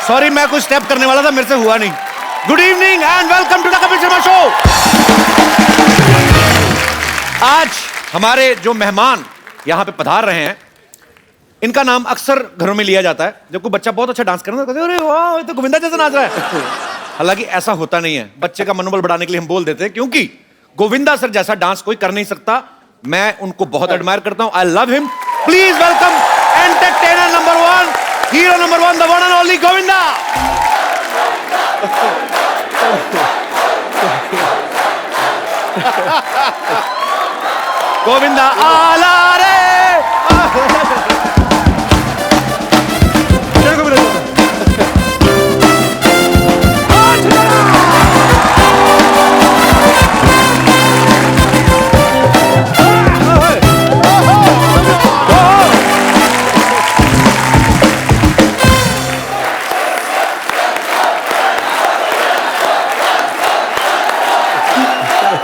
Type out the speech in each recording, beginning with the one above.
Sorry, मैं कुछ step करने वाला था, मेरे से हुआ नहीं। Good evening and welcome to the Kapil Sharma show. आज हमारे जो मेहमान यहाँ पे पधार रहे हैं, इनका नाम अक्सर घरों में लिया जाता है। जब कोई बच्चा बहुत अच्छा डांस कर रहा है तो कहते हैं, अरे वाह, ये तो गोविंदा जैसा नाच रहा है। हालांकि ऐसा होता नहीं है। बच्चे का मनोबल बढ़ाने के लिए हम बोल देते हैं, क्योंकि गोविंदा सर जैसा डांस कोई कर नहीं सकता। मैं उनको बहुत एडमायर करता हूं। I love him. Please welcome entertainer number 1, hero number 1, the one and only Govinda. Govinda आला रे।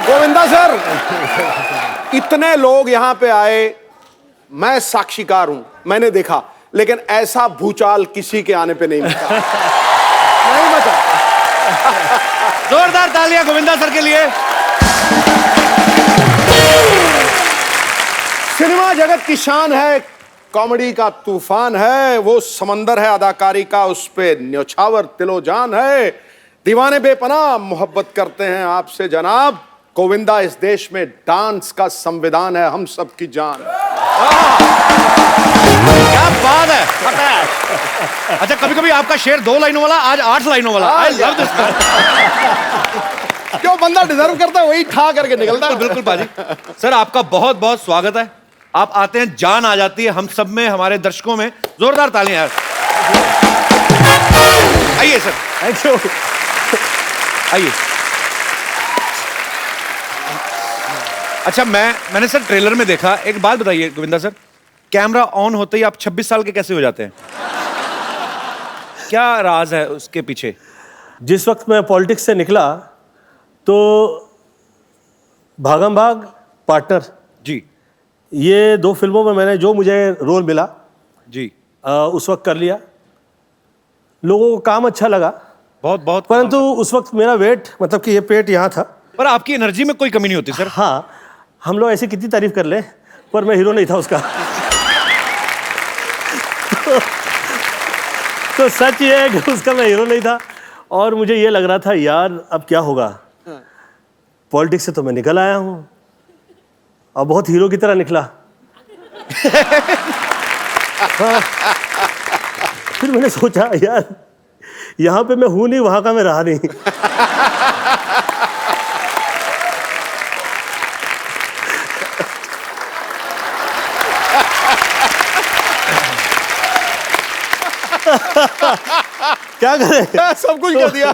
गोविंदा सर, इतने लोग यहां पे आए, मैं साक्षीकार हूं, मैंने देखा, लेकिन ऐसा भूचाल किसी के आने पे नहीं मचा। नहीं मचा। जोरदार तालियां गोविंदा सर के लिए। सिनेमा जगत की शान है, कॉमेडी का तूफान है, वो समंदर है अदाकारी का, उस पे न्योछावर तिलो जान है। दीवाने बेपनाह मोहब्बत करते हैं आपसे जनाब। गोविंदा इस देश में डांस का संविधान है, हम सबकी जान। क्या बात है। अच्छा, कभी कभी आपका शेर 2 लाइनों वाला, आज 8 लाइनों वाला। I love this. जो बंदा डिजर्व करता है वही ठा करके निकलता है। बिल्कुल बाजी। सर, आपका बहुत बहुत स्वागत है। आप आते हैं, जान आ जाती है हम सब में, हमारे दर्शकों में। जोरदार तालियां यार। आइए सर। Thank you. आइए। अच्छा, मैंने सर ट्रेलर में देखा, एक बात बताइए गोविंदा सर, कैमरा ऑन होते ही आप 26 साल के कैसे हो जाते हैं? क्या राज है उसके पीछे? जिस वक्त मैं पॉलिटिक्स से निकला तो भागम भाग, पार्टनर जी ये 2 फिल्मों में मैंने जो मुझे रोल मिला जी उस वक्त कर लिया। लोगों को काम अच्छा लगा, बहुत बहुत। परंतु उस वक्त मेरा वेट, मतलब कि ये पेट यहाँ था। पर आपकी एनर्जी में कोई कमी नहीं होती सर। हाँ, हम लोग ऐसी कितनी तारीफ कर ले, पर मैं हीरो नहीं था उसका। तो सच ये है कि उसका मैं हीरो नहीं था, और मुझे ये लग रहा था यार अब क्या होगा। पॉलिटिक्स से तो मैं निकल आया हूँ, और बहुत हीरो की तरह निकला। हाँ। फिर मैंने सोचा यार यहाँ पे मैं हूँ नहीं, वहाँ का मैं रहा नहीं। क्या करें, सब कुछ कर दिया।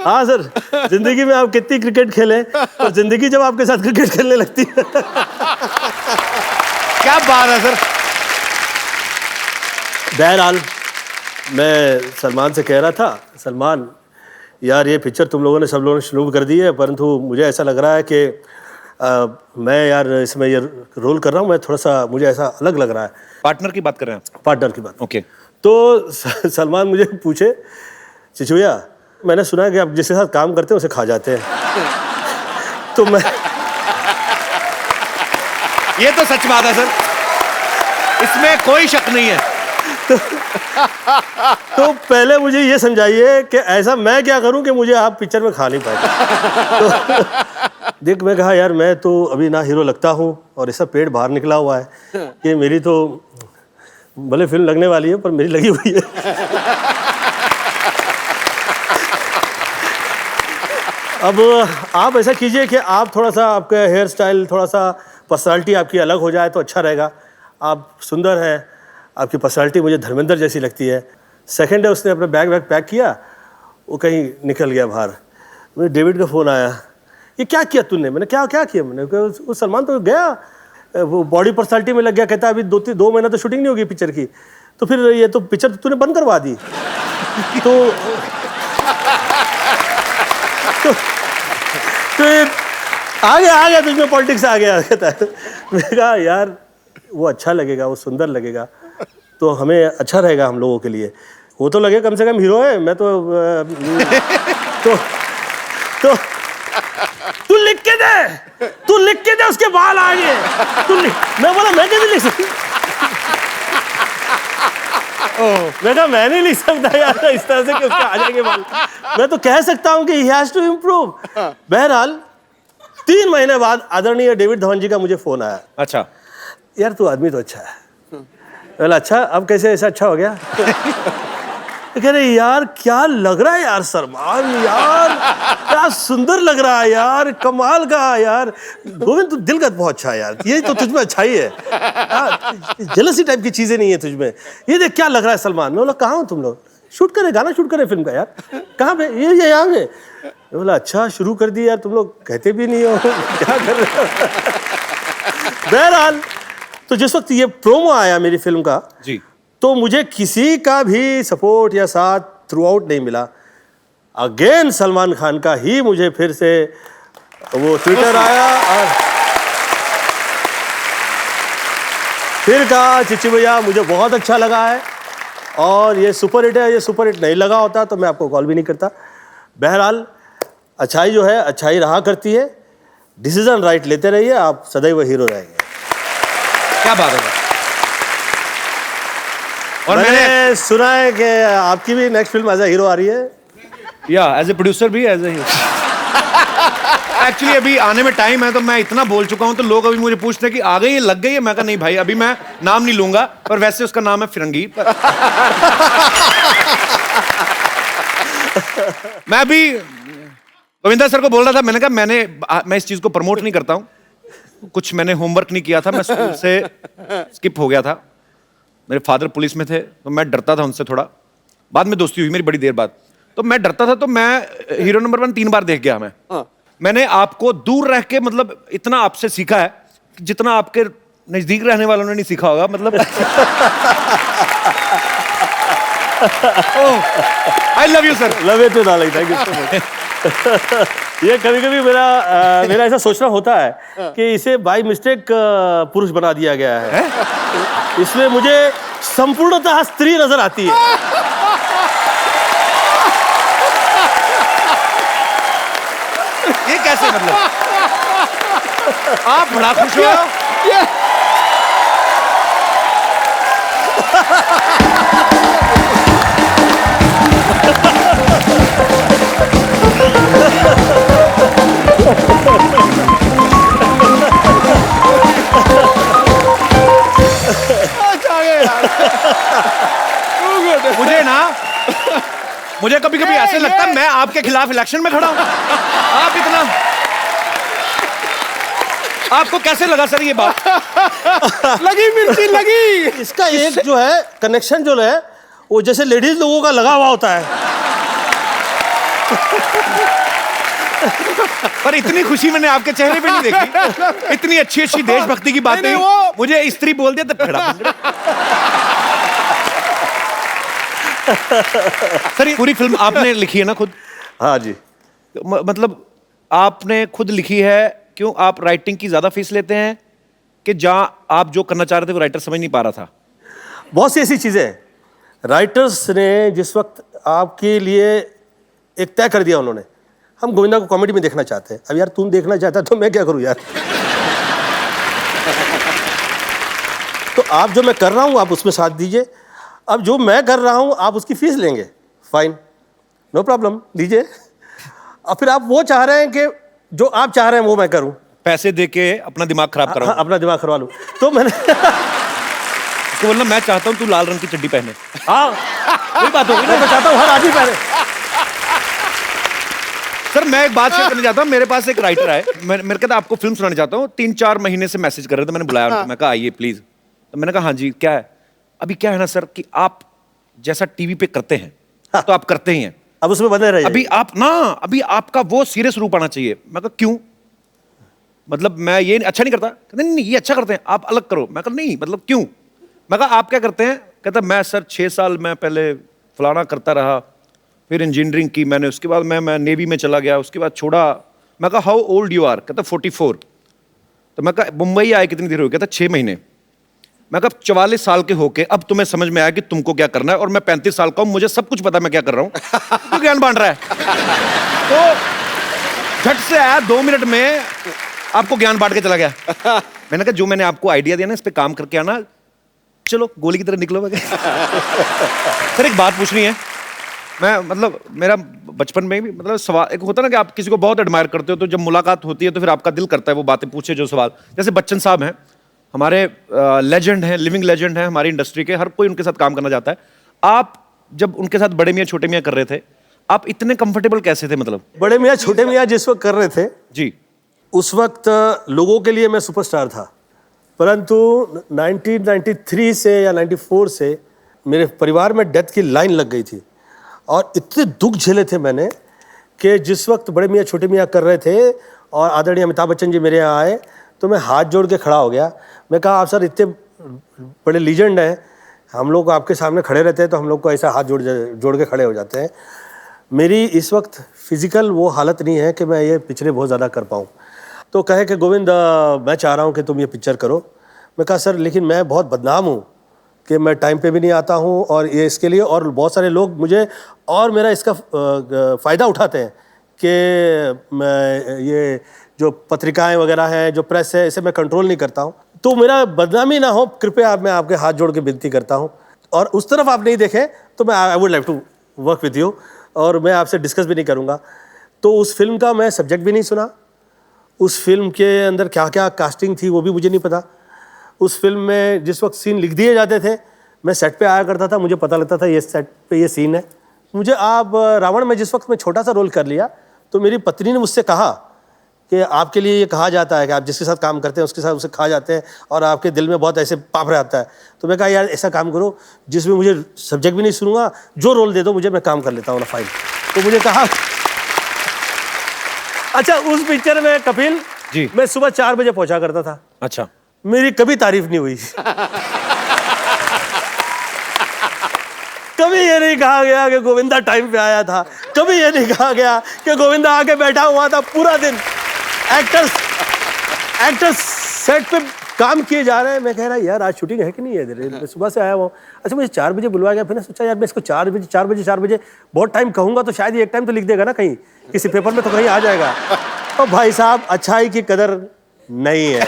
हाँ सर, जिंदगी में आप कितनी क्रिकेट खेलें, और जिंदगी जब आपके साथ क्रिकेट खेलने लगती है। क्या बात है सर। बहरहाल मैं सलमान से कह रहा था, सलमान यार ये पिक्चर तुम लोगों ने, सब लोगों ने शुरू कर दी है, परंतु मुझे ऐसा लग रहा है कि मैं यार इसमें ये रोल कर रहा हूँ, मैं थोड़ा सा, मुझे ऐसा अलग लग रहा है। पार्टनर की बात कर रहे हैं? पार्टनर की बात। ओके। तो सलमान मुझे पूछे, चिचुया मैंने सुना है कि आप जिसके साथ काम करते हैं उसे खा जाते हैं। तो मैं, ये तो सच बात है सर, इसमें कोई शक नहीं है। तो पहले मुझे ये समझाइए कि ऐसा मैं क्या करूं कि मुझे आप पिक्चर में खा नहीं पाए। तो देख, मैं कहा यार मैं तो अभी ना हीरो लगता हूं, और ऐसा पेट बाहर निकला हुआ है कि मेरी तो भले फिल्म लगने वाली है पर मेरी लगी हुई है। अब आप ऐसा कीजिए कि आप थोड़ा सा, आपका हेयर स्टाइल, थोड़ा सा पर्सनालिटी आपकी अलग हो जाए तो अच्छा रहेगा। आप सुंदर हैं, आपकी पर्सनालिटी मुझे धर्मेंद्र जैसी लगती है। सेकंड है, उसने अपना बैग पैक किया, वो कहीं निकल गया बाहर। मुझे डेविड का फ़ोन आया, ये क्या किया तूने? मैंने क्या किया? मैंने कहा वो सलमान तो गया, वो बॉडी पर्सनालिटी में लग गया। कहता अभी 2 महीना तो शूटिंग नहीं होगी पिक्चर की, तो फिर ये तो पिक्चर तो तूने बंद करवा दी। तो आ गया तुझमें पॉलिटिक्स आ गया। कहता है, मैंने कहा यार वो अच्छा लगेगा, वो सुंदर लगेगा, तो हमें अच्छा रहेगा हम लोगों के लिए। वो तो लगे कम से कम हीरो है, मैं तो तो तू लिख के दे, तू लिख के दे, उसके बाल आ गए। मैं बोला मैं कैसे लिख सकती, मैं कहा मैं नहीं लिख सकता यार इस तरह से कि उसके आ जाएंगे बाल। मैं तो कह सकता हूँ कि ही हैज टू इम्प्रूव। बहरहाल 3 महीने बाद आदरणीय डेविड धवन जी का मुझे फोन आया, अच्छा यार तू आदमी तो अच्छा है। बोला अच्छा, अब कैसे ऐसा अच्छा हो गया? कह रहे यार क्या लग रहा है यार सलमान, यार क्या सुंदर लग रहा है यार, कमाल का यार। गोविंद तू दिल का बहुत अच्छा है यार, ये तो तुझमें अच्छाई है, जेलसी टाइप की चीजें नहीं है तुझमें। ये देख क्या लग रहा है सलमान। मैं बोला कहाँ हो तुम लोग? शूट करे, गाना शूट करे फिल्म का यार। कहाँ पे? ये यहाँ पे। बोला अच्छा शुरू कर दी यार, तुम लोग कहते भी नहीं हो क्या कर रहे हो। बहरहाल तो जिस वक्त ये प्रोमो आया मेरी फिल्म का जी, तो मुझे किसी का भी सपोर्ट या साथ थ्रू आउट नहीं मिला। अगेन सलमान खान का ही मुझे फिर से वो ट्विटर आया और फिर कहा चिच्ची भैया मुझे बहुत अच्छा लगा है और ये सुपर हिट है, ये सुपर हिट नहीं लगा होता तो मैं आपको कॉल भी नहीं करता। बहरहाल अच्छाई जो है अच्छाई रहा करती है, डिसीजन राइट लेते रहिए, आप सदैव हीरो रहेंगे। क्या बात है। और मैंने सुना है कि आपकी भी next film as a hero आ रही है। या एज ए प्रोड्यूसर भी, एज ए हीरो। एक्चुअली अभी आने में टाइम है, तो मैं इतना बोल चुका हूं तो लोग अभी मुझे पूछते हैं कि आ गई है, लग गई है। मैं कहा नहीं भाई, अभी मैं नाम नहीं लूंगा, पर वैसे उसका नाम है फिरंगी। मैं अभी गोविंदा सर को बोल रहा था, मैंने कहा मैं इस चीज को प्रमोट नहीं करता हूं, कुछ मैंने होमवर्क नहीं किया था, मैं स्कूल से स्किप हो गया था। मेरे फादर पुलिस में थे तो मैं डरता था उनसे थोड़ा, बाद में दोस्ती हुई मेरी बड़ी देर बाद। तो मैं डरता था, तो मैं हीरो नंबर 1 3 बार देख गया। मैंने आपको दूर रह के मतलब इतना आपसे सीखा है जितना आपके नजदीक रहने वालों ने नहीं सीखा होगा। मतलब I love you sir. Love you too darling, thank you so much. ये कभी कभी मेरा ऐसा सोचना होता है कि इसे बाय मिस्टेक पुरुष बना दिया गया है। इसमें मुझे संपूर्णतः स्त्री नजर आती है। ये कैसे मतलब? आप बड़ा खुश हो। मुझे कभी कभी ऐसे लगता है मैं आपके खिलाफ इलेक्शन में खड़ा हूं। आप इतना, आपको कैसे लगा सर ये बात? लगी मिर्ची लगी। इसका एक जो है कनेक्शन जो है वो जैसे लेडीज लोगों का लगा हुआ होता है। पर इतनी खुशी मैंने आपके चेहरे पे नहीं देखी। इतनी अच्छी अच्छी देशभक्ति की बातें मुझे स्त्री बोल दिया तो खड़ा। सर ये पूरी फिल्म आपने लिखी है ना खुद? हाँ जी। मतलब आपने खुद लिखी है, क्यों आप राइटिंग की ज्यादा फीस लेते हैं कि जहां आप जो करना चाह रहे थे वो राइटर समझ नहीं पा रहा था? बहुत सी ऐसी चीजें हैं, राइटर्स ने जिस वक्त आपके लिए एक तय कर दिया, उन्होंने हम गोविंदा को कॉमेडी में देखना चाहते हैं। अब यार तुम देखना चाहता तो मैं क्या करूं यार। तो आप जो मैं कर रहा हूं आप उसमें साथ दीजिए, अब जो मैं कर रहा हूं आप उसकी फीस लेंगे, फाइन, नो प्रॉब्लम, दीजिए। और फिर आप वो चाह रहे हैं कि जो आप चाह रहे हैं वो मैं करूं, पैसे दे के अपना दिमाग खराब कराऊं। अपना दिमाग करवा लूं। तो मैंने तो बोलना मैं चाहता हूं तू लाल रंग की चड्डी पहने। हाँ वही बात होगी ना, मैं चाहता हूं हर आदमी पहने। सर मैं एक बात शेयर करना चाहता हूँ। मेरे पास एक राइटर है, मेरे कहता आपको फिल्म सुनाना चाहता हूँ। 3-4 महीने से मैसेज कर रहे थे, मैंने बुलाया उनको, मैं कहा आइए प्लीज। तो मैंने कहा हाँ जी क्या है? अभी क्या है ना सर कि आप जैसा टीवी पे करते हैं तो आप करते ही हैं, अब उसमें बने रहिए। अभी आपका वो सीरियस रूप आना चाहिए। मैं कहा क्यों? मतलब मैं ये अच्छा नहीं करता। कहते नहीं ये अच्छा करते हैं, आप अलग करो। मैं कहा नहीं मतलब क्यों? मैं कहा आप क्या करते हैं? कहता मैं सर 6 साल मैं पहले फलाना करता रहा, फिर इंजीनियरिंग की मैंने, उसके बाद मैं नेवी में चला गया, उसके बाद छोड़ा। मैं कहा हाउ ओल्ड यू आर? कहता 44। तो मैं कहा मुंबई आए कितनी देर हो गई? कहता 6 महीने। मैं कहा 44 साल के होके अब तुम्हें समझ में आया कि तुमको क्या करना है, और मैं 35 साल का हूं, मुझे सब कुछ पता मैं क्या कर रहा हूं। तू ज्ञान बांट रहा है। तो झट से आया, 2 मिनट में आपको ज्ञान बांट के चला गया। मैंने कहा जो मैंने आपको आइडिया दिया ना, इस पे काम करके आना, चलो गोली की तरह निकलो। मैं सर एक बात पूछनी है। मैं मतलब मेरा बचपन में भी मतलब सवाल एक होता ना कि आप किसी को बहुत एडमायर करते हो, तो जब मुलाकात होती है तो फिर आपका दिल करता है वो बातें पूछे जो सवाल। जैसे बच्चन साहब हैं, हमारे लेजेंड हैं, लिविंग लेजेंड हैं हमारी इंडस्ट्री के, हर कोई उनके साथ काम करना चाहता है। आप जब उनके साथ बड़े मियाँ छोटे मियाँ कर रहे थे, आप इतने कंफर्टेबल कैसे थे? मतलब बड़े मियाँ छोटे मियाँ जिस वक्त कर रहे थे जी, उस वक्त लोगों के लिए मैं सुपरस्टार था, परंतु 1993 से या 94 से मेरे परिवार में डेथ की लाइन लग गई थी, और इतने दुख झेले थे मैंने कि जिस वक्त बड़े मियाँ छोटे मियाँ कर रहे थे और आदरणीय अमिताभ बच्चन जी मेरे यहाँ आए, तो मैं हाथ जोड़ के खड़ा हो गया। मैं कहा आप सर इतने बड़े लीजेंड हैं, हम लोग आपके सामने खड़े रहते हैं तो हम लोग को ऐसा हाथ जोड़ के खड़े हो जाते हैं। मेरी इस वक्त फिजिकल वो हालत नहीं है कि मैं ये पिक्चरें बहुत ज़्यादा कर पाऊँ। तो कहे कि गोविंद मैं चाह रहा हूँ कि तुम ये पिक्चर करो। मैं कहा सर लेकिन मैं बहुत बदनाम हूँ कि मैं टाइम पे भी नहीं आता हूँ, और ये इसके लिए और बहुत सारे लोग मुझे और मेरा इसका फ़ायदा उठाते हैं कि मैं ये जो पत्रिकाएं वगैरह हैं, जो प्रेस है, इसे मैं कंट्रोल नहीं करता हूँ, तो मेरा बदनामी ना हो, कृपया मैं आपके हाथ जोड़ के विनती करता हूँ। और उस तरफ आप नहीं देखें तो मैं I would like to work with you, और मैं आपसे डिस्कस भी नहीं करूँगा। तो उस फिल्म का मैं सब्जेक्ट भी नहीं सुना, उस फिल्म के अंदर क्या क्या कास्टिंग थी वो भी मुझे नहीं पता। उस फिल्म में जिस वक्त सीन लिख दिए जाते थे, मैं सेट पे आया करता था, मुझे पता लगता था ये सेट पे ये सीन है। मुझे आप रावण में जिस वक्त मैं छोटा सा रोल कर लिया, तो मेरी पत्नी ने मुझसे कहा कि आपके लिए ये कहा जाता है कि आप जिसके साथ काम करते हैं उसके साथ उसे खा जाते हैं और आपके दिल में बहुत ऐसे पाप रहता है। तो मैं कहा यार ऐसा काम करो जिसमें मुझे सब्जेक्ट भी नहीं सुनूंगा, जो रोल दे दो मुझे, मैं काम कर लेता हूँ ना फाइन। तो मुझे कहा अच्छा उस पिक्चर में कपिल जी, मैं सुबह 4 बजे पहुंचा करता था। अच्छा, मेरी कभी तारीफ नहीं हुई। कभी ये नहीं कहा गया कि गोविंदा टाइम पे आया था, कभी ये नहीं कहा गया कि गोविंदा आके बैठा हुआ था पूरा दिन। एक्टर्स सेट पे काम किए जा रहे हैं, मैं कह रहा यार आज शूटिंग है कि नहीं है, मैं सुबह से आया हुआ। अच्छा मुझे 4 बजे बुलवाया गया, फिर मैं सोचा यार मैं इसको 4 बजे बहुत टाइम कहूंगा तो शायद ये एक टाइम तो लिख देगा ना कहीं, किसी पेपर में तो कहीं आ जाएगा। और भाई साहब अच्छाई की कदर नहीं है।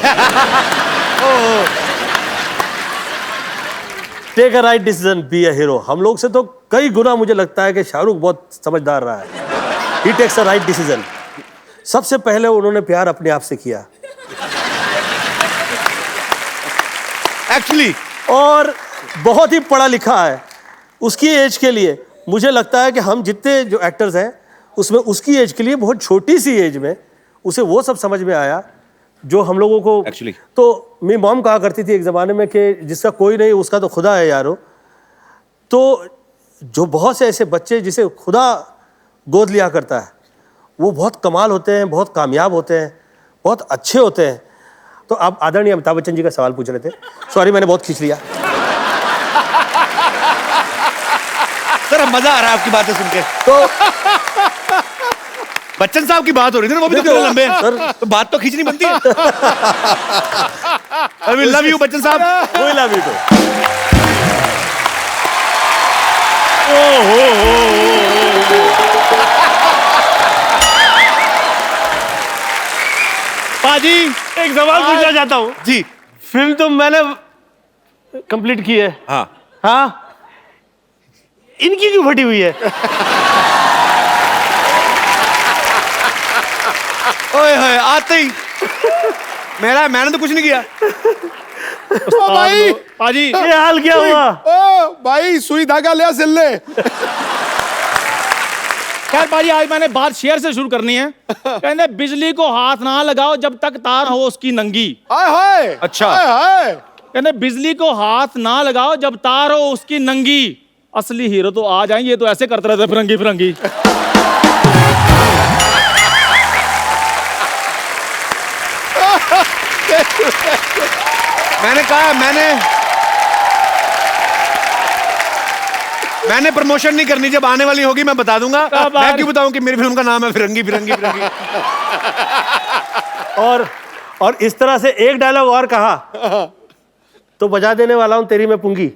Take a right decision, be a hero. हम लोग से तो कई गुना मुझे लगता है कि शाहरुख बहुत समझदार रहा है। ही टेक्स अ राइट डिसीजन। सबसे पहले उन्होंने प्यार अपने आप से किया एक्चुअली, और बहुत ही पढ़ा लिखा है उसकी एज के लिए। मुझे लगता है कि हम जितने जो एक्टर्स हैं उसमें उसकी एज के लिए बहुत छोटी सी एज में उसे वो सब समझ में आया जो हम लोगों को Actually. तो मेरी मॉम कहा करती थी एक ज़माने में कि जिसका कोई नहीं उसका तो खुदा है यारो। तो जो बहुत से ऐसे बच्चे जिसे खुदा गोद लिया करता है वो बहुत कमाल होते हैं, बहुत कामयाब होते हैं, बहुत अच्छे होते हैं। तो आप आदरणीय अमिताभ बच्चन जी का सवाल पूछ रहे थे, सॉरी मैंने बहुत खींच लिया। सर अब मजा आ रहा है आपकी बातें सुन के। तो बच्चन साहब की बात हो रही थी ना, वो भी तो देखो, थोड़े लंबे हैं, सर। तो बात तो खींचनी बनती है। I will love you Bachchan साहब। कोई लव यू तो पाजी एक सवाल पूछना चाहता हूँ। जी, फिल्म तो मैंने कंप्लीट की है, हाँ, हाँ, इनकी क्यों फटी हुई है? ओए होए आते ही मैंने तो कुछ नहीं किया। ओ भाई, पाजी ये हाल क्या हुआ? ओ भाई सुई धागा ले सिल ले। खैर पाजी आज मैंने बात शेयर से शुरू करनी है। कहते बिजली को हाथ ना लगाओ जब तक तार हो उसकी नंगी। हाय हाय, अच्छा। हाय हाय। कहते बिजली को हाथ ना लगाओ जब तार हो उसकी नंगी। असली हीरो तो आ जाएंगे, ये तो ऐसे करते रहते फिरंगी फिरंगी। मैंने कहा मैंने प्रमोशन नहीं करनी, जब आने वाली होगी मैं बता दूंगा। मैं क्यों बताऊं कि मेरी फिल्म का नाम है फिरंगी फिरंगी फिरंगी। और इस तरह से एक डायलॉग और कहा तो बजा देने वाला हूँ तेरी मैं पुंगी।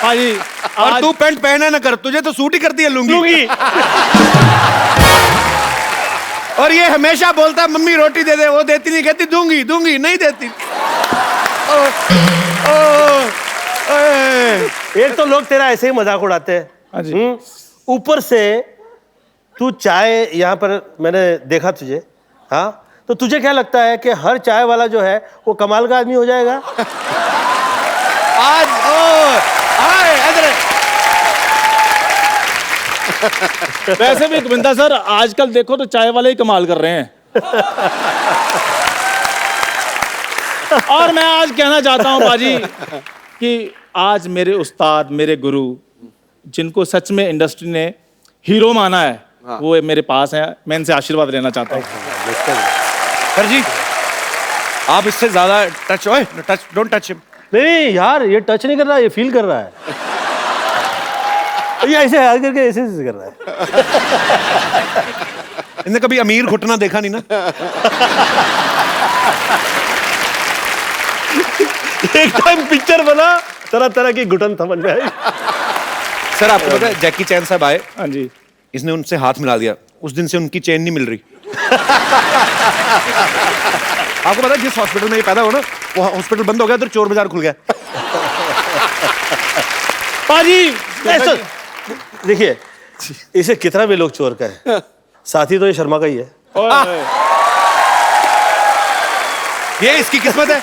पाजी और आज तू पैंट पहना ना कर, तुझे तो सूट ही करती है लुंगी। लुंगी। और ये हमेशा बोलता है मम्मी रोटी दे दे, वो देती नहीं, कहती दूंगी दूंगी, नहीं देती। एक तो लोग तेरा ऐसे ही मजाक उड़ाते हैं, हाँ जी। ऊपर से तू चाय यहाँ पर मैंने देखा तुझे, हाँ, तो तुझे क्या लगता है कि हर चाय वाला जो है वो कमाल का आदमी हो जाएगा? आज वैसे भी गोविंदा सर आजकल देखो तो चाय वाले ही कमाल कर रहे हैं। और मैं आज कहना चाहता हूं बाजी कि आज मेरे उस्ताद, मेरे गुरु, जिनको सच में इंडस्ट्री ने हीरो माना है, वो मेरे पास हैं। मैं इनसे आशीर्वाद लेना चाहता हूं। सर जी, आप इससे ज्यादा टच, ओए टच, डोंट टच हिम। नहीं यार, ये टच नहीं कर रहा, ये फील कर रहा है। ये ऐसे हाथ करके ऐसे ऐसे कर रहा है। इनने कभी अमीर घुटना देखा नहीं ना। एक टाइम पिक्चर बना, तरह तरह की घुटन समझ में आई। सर आपको पता है जैकी चैन साहब आए, हाँ जी। इसने उनसे हाथ मिला दिया, उस दिन से उनकी चेन नहीं मिल रही। आपको पता है जिस हॉस्पिटल में ये पैदा हो ना, वो हॉस्पिटल बंद हो गया, तो चोर बाजार खुल गया। पाजी देखिए, इसे कितना भी लोग चोर कहे, साथी तो ये शर्मा का ही है। ये इसकी किस्मत है।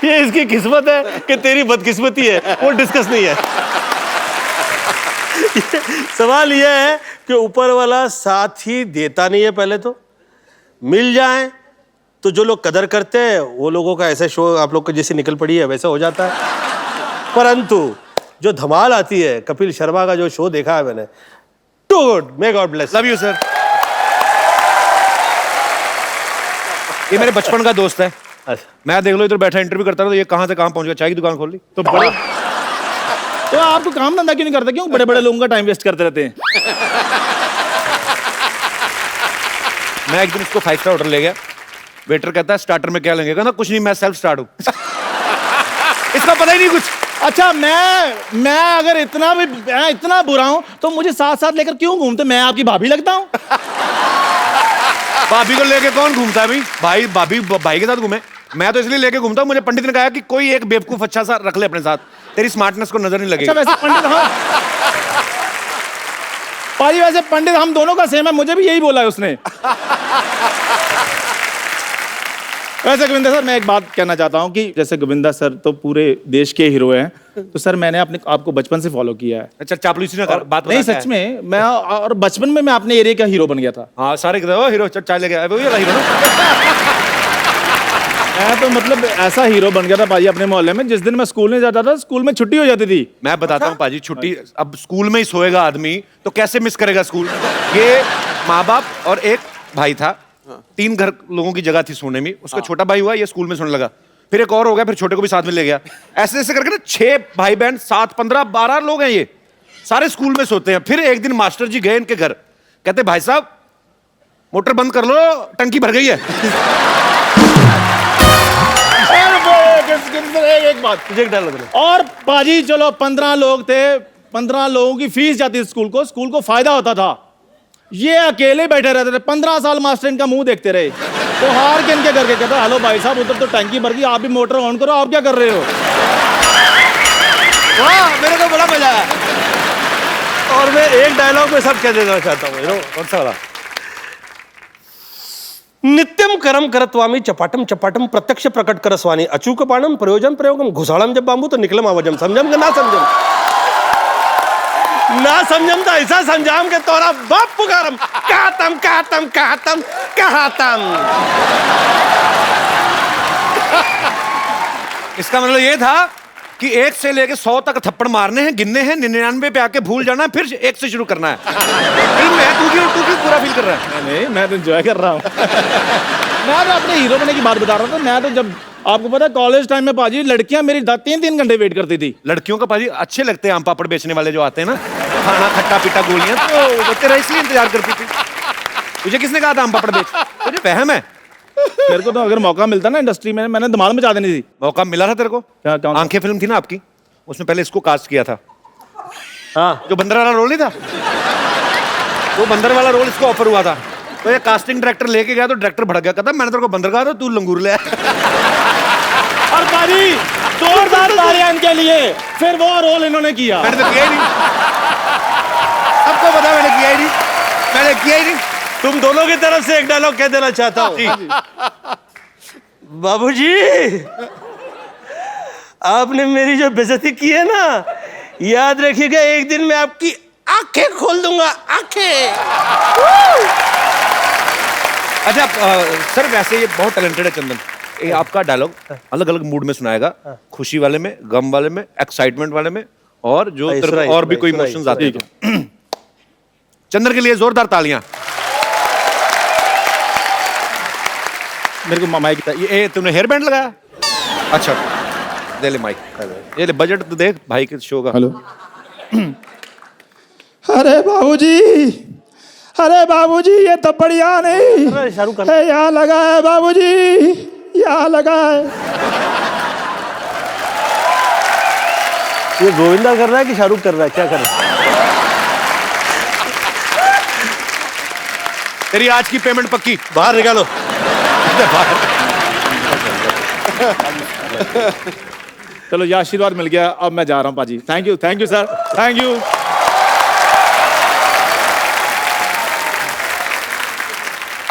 ये इसकी किस्मत है कि तेरी बदकिस्मती है, वो डिस्कस नहीं है। सवाल यह है कि ऊपर वाला साथ ही देता नहीं है। पहले तो मिल जाए तो जो लोग कदर करते हैं वो लोगों का ऐसा शो आप लोग को जैसे निकल पड़ी है वैसा हो जाता है, परंतु जो धमाल आती है, कपिल शर्मा का जो शो देखा है मैंने, too good, may God bless. Love you sir. ये मेरे बचपन का दोस्त है। अच्छा, मैं देख लो इधर बैठा इंटरव्यू करता रहा, तो ये कहां से कहां पहुंच गया, चाय की दुकान खोल ली। तो बड़े तो आपको काम धंधा क्यों नहीं करते? क्यों बड़े बड़े लोगों का टाइम वेस्ट करते रहते हैं? मैं एक दिन इसको 5 स्टार होटल ले गया, वेटर कहता है स्टार्टर में क्या लेंगे, कहना कुछ नहीं, मैं सेल्फ स्टार्ट हूं। इसका पता ही नहीं कुछ। अच्छा, मैं अगर इतना बुरा हूं तो मुझे साथ साथ लेकर क्यों घूमते? मैं आपकी भाभी लगता हूं? भाभी को लेके कौन घूमता है भाई? भाभी भाई के साथ घूमे। मैं तो इसलिए लेके घूमता हूं, मुझे पंडित ने कहा कि कोई एक बेवकूफ अच्छा सा रख ले अपने साथ, तेरी स्मार्टनेस को नजर नहीं लगेगी। अच्छा, वैसे पंडित पाजी, वैसे पंडित हम दोनों का सेम है, मुझे भी यही बोला है उसने। वैसे गोविंदा सर, मैं एक बात कहना चाहता हूं कि जैसे गोविंदा सर तो पूरे देश के हीरो हैं, तो सर मैंने आपको बचपन से फॉलो किया है। अच्छा, चापलूसी ना कर, बात नहीं, बता सच में मैं, और बचपन में मैं अपने एरिया का हीरो बन गया था। हाँ, सारे कहते हैं, ओ हीरो चाय लेके आया, वही वाला हीरो ना। मैं तो मतलब ऐसा हीरो बन गया था पाजी अपने मोहल्ले में, जिस दिन मैं स्कूल में जाता था, स्कूल में छुट्टी हो जाती थी। मैं बताता हूँ पाजी, छुट्टी अब स्कूल में ही सोएगा आदमी तो कैसे मिस करेगा स्कूल। ये माँ बाप और एक भाई था, 3 घर लोगों की जगह थी सोने में। उसका छोटा भाई हुआ, ये स्कूल में सोने लगा, फिर एक और हो गया, फिर छोटे को भी साथ में ले गया। ऐसे ऐसे करके ना 6 भाई बहन, 7, 15, 12 लोग हैं, ये सारे स्कूल में सोते हैं। फिर एक दिन मास्टर जी गए इनके घर, कहते भाई साहब मोटर बंद कर लो, टंकी भर गई है। एक बात तुझे डाल दे। और पाजी, चलो 15 लोग थे, 15 लोगों की फीस जाती थी स्कूल को फायदा होता था। ये अकेले बैठे रहते थे, 15 साल मास्टर इनका मुंह देखते रहे। तो हार के इनके करके कहता, हेलो भाई साहब, उधर तो टंकी भर गई, आप भी मोटर ऑन करो, आप क्या कर रहे हो? वाह, मेरे को बड़ा मजा आया। और मैं एक डायलॉग में सब कह देना चाहता हूँ, कौन सा वाला? नित्यम करम करत्वामी चपाटम चपाटम प्रत्यक्ष प्रकट करस्वानी अचूक पाणम प्रयोजन प्रयोगम घुसाड़म जब बांबू तो निकलम आवजम। समझम के ना समझम, ना समझम तो ऐसा समझाम के तोरा बाप पुकारम। कहतम कहतम कहतम कहतम। इसका मतलब ये था कि 1 से लेके 100 तक थप्पड़ मारने हैं, गिनने हैं, 99 पे आके भूल जाना है, फिर 1 से शुरू करना है। फिल्म है, तू क्यों पूरा फील कर रहा है? नहीं, मैं तो एंजॉय कर रहा हूँ। मैं तो अपने हीरो बनने की बात बता रहा था। मैं तो जब, आपको पता है कॉलेज टाइम में पाजी, लड़कियां मेरी 3-3 घंटे वेट करती थी। लड़कियों का पाजी अच्छे लगते हैं आम पापड़ बेचने वाले जो आते हैं ना, खाना खट्टा पीटा गोलियां, तो वो तेरा इसलिए इंतजार करती थी। तुझे किसने कहा था आम पापड़ बेच? तुझे वहम है। मेरे को तो अगर मौका मिलता ना इंडस्ट्री में, मैंने धमाल मचा देनी थी। मौका मिला था तेरे को? क्या क्या आंखें फिल्म थी ना आपकी, उसमें पहले इसको कास्ट किया था, हाँ जो बंदर वाला रोल नहीं था, वो बंदर वाला रोल इसको ऑफर हुआ था। तो ये कास्टिंग डायरेक्टर लेके गया तो डायरेक्टर भड़क गया, कहता मैंने तेरे को बंदर कहा था, तू लंगूर ले आया। और पाजी जोरदार तालियां इनके लिए। फिर वो रोल इन्होंने किया। मैंने तो किया ही नहीं, सबको पता मैंने किया ही नहीं, मैंने किया ही नहीं। तुम दोनों की तरफ से एक डायलॉग कह देना चाहता हूँ। बाबूजी, आपने मेरी जो बेइज्जती की है ना, याद रखिएगा एक दिन मैं आपकी आंखें खोल दूंगा, आंखें। अच्छा सर, वैसे ये बहुत टैलेंटेड है चंदन। ये आपका डायलॉग अलग अलग मूड में सुनाएगा, खुशी वाले में, गम वाले में, एक्साइटमेंट वाले में, और जो तेरे को और भी कोई इमोशंस आते हैं। चंदन के लिए जोरदार तालियां। मेरे को माइक ये तूने हेयर बैंड लगाया? अच्छा दे ले माइक, ये ले बजट तो देख भाई के शो का। हेलो। अरे बाबूजी ये तो बढ़िया नहीं शाहरुख खान है, यहाँ लगा है बाबूजी, यहाँ लगा है। ये गोविंदा कर रहा है कि शाहरुख कर रहा है, क्या कर रहा है? तेरी आज की पेमेंट पक्की। बाहर निकालो। चलो ये आशीर्वाद मिल गया, अब मैं जा रहा हूँ पाजी। Thank you sir, thank you.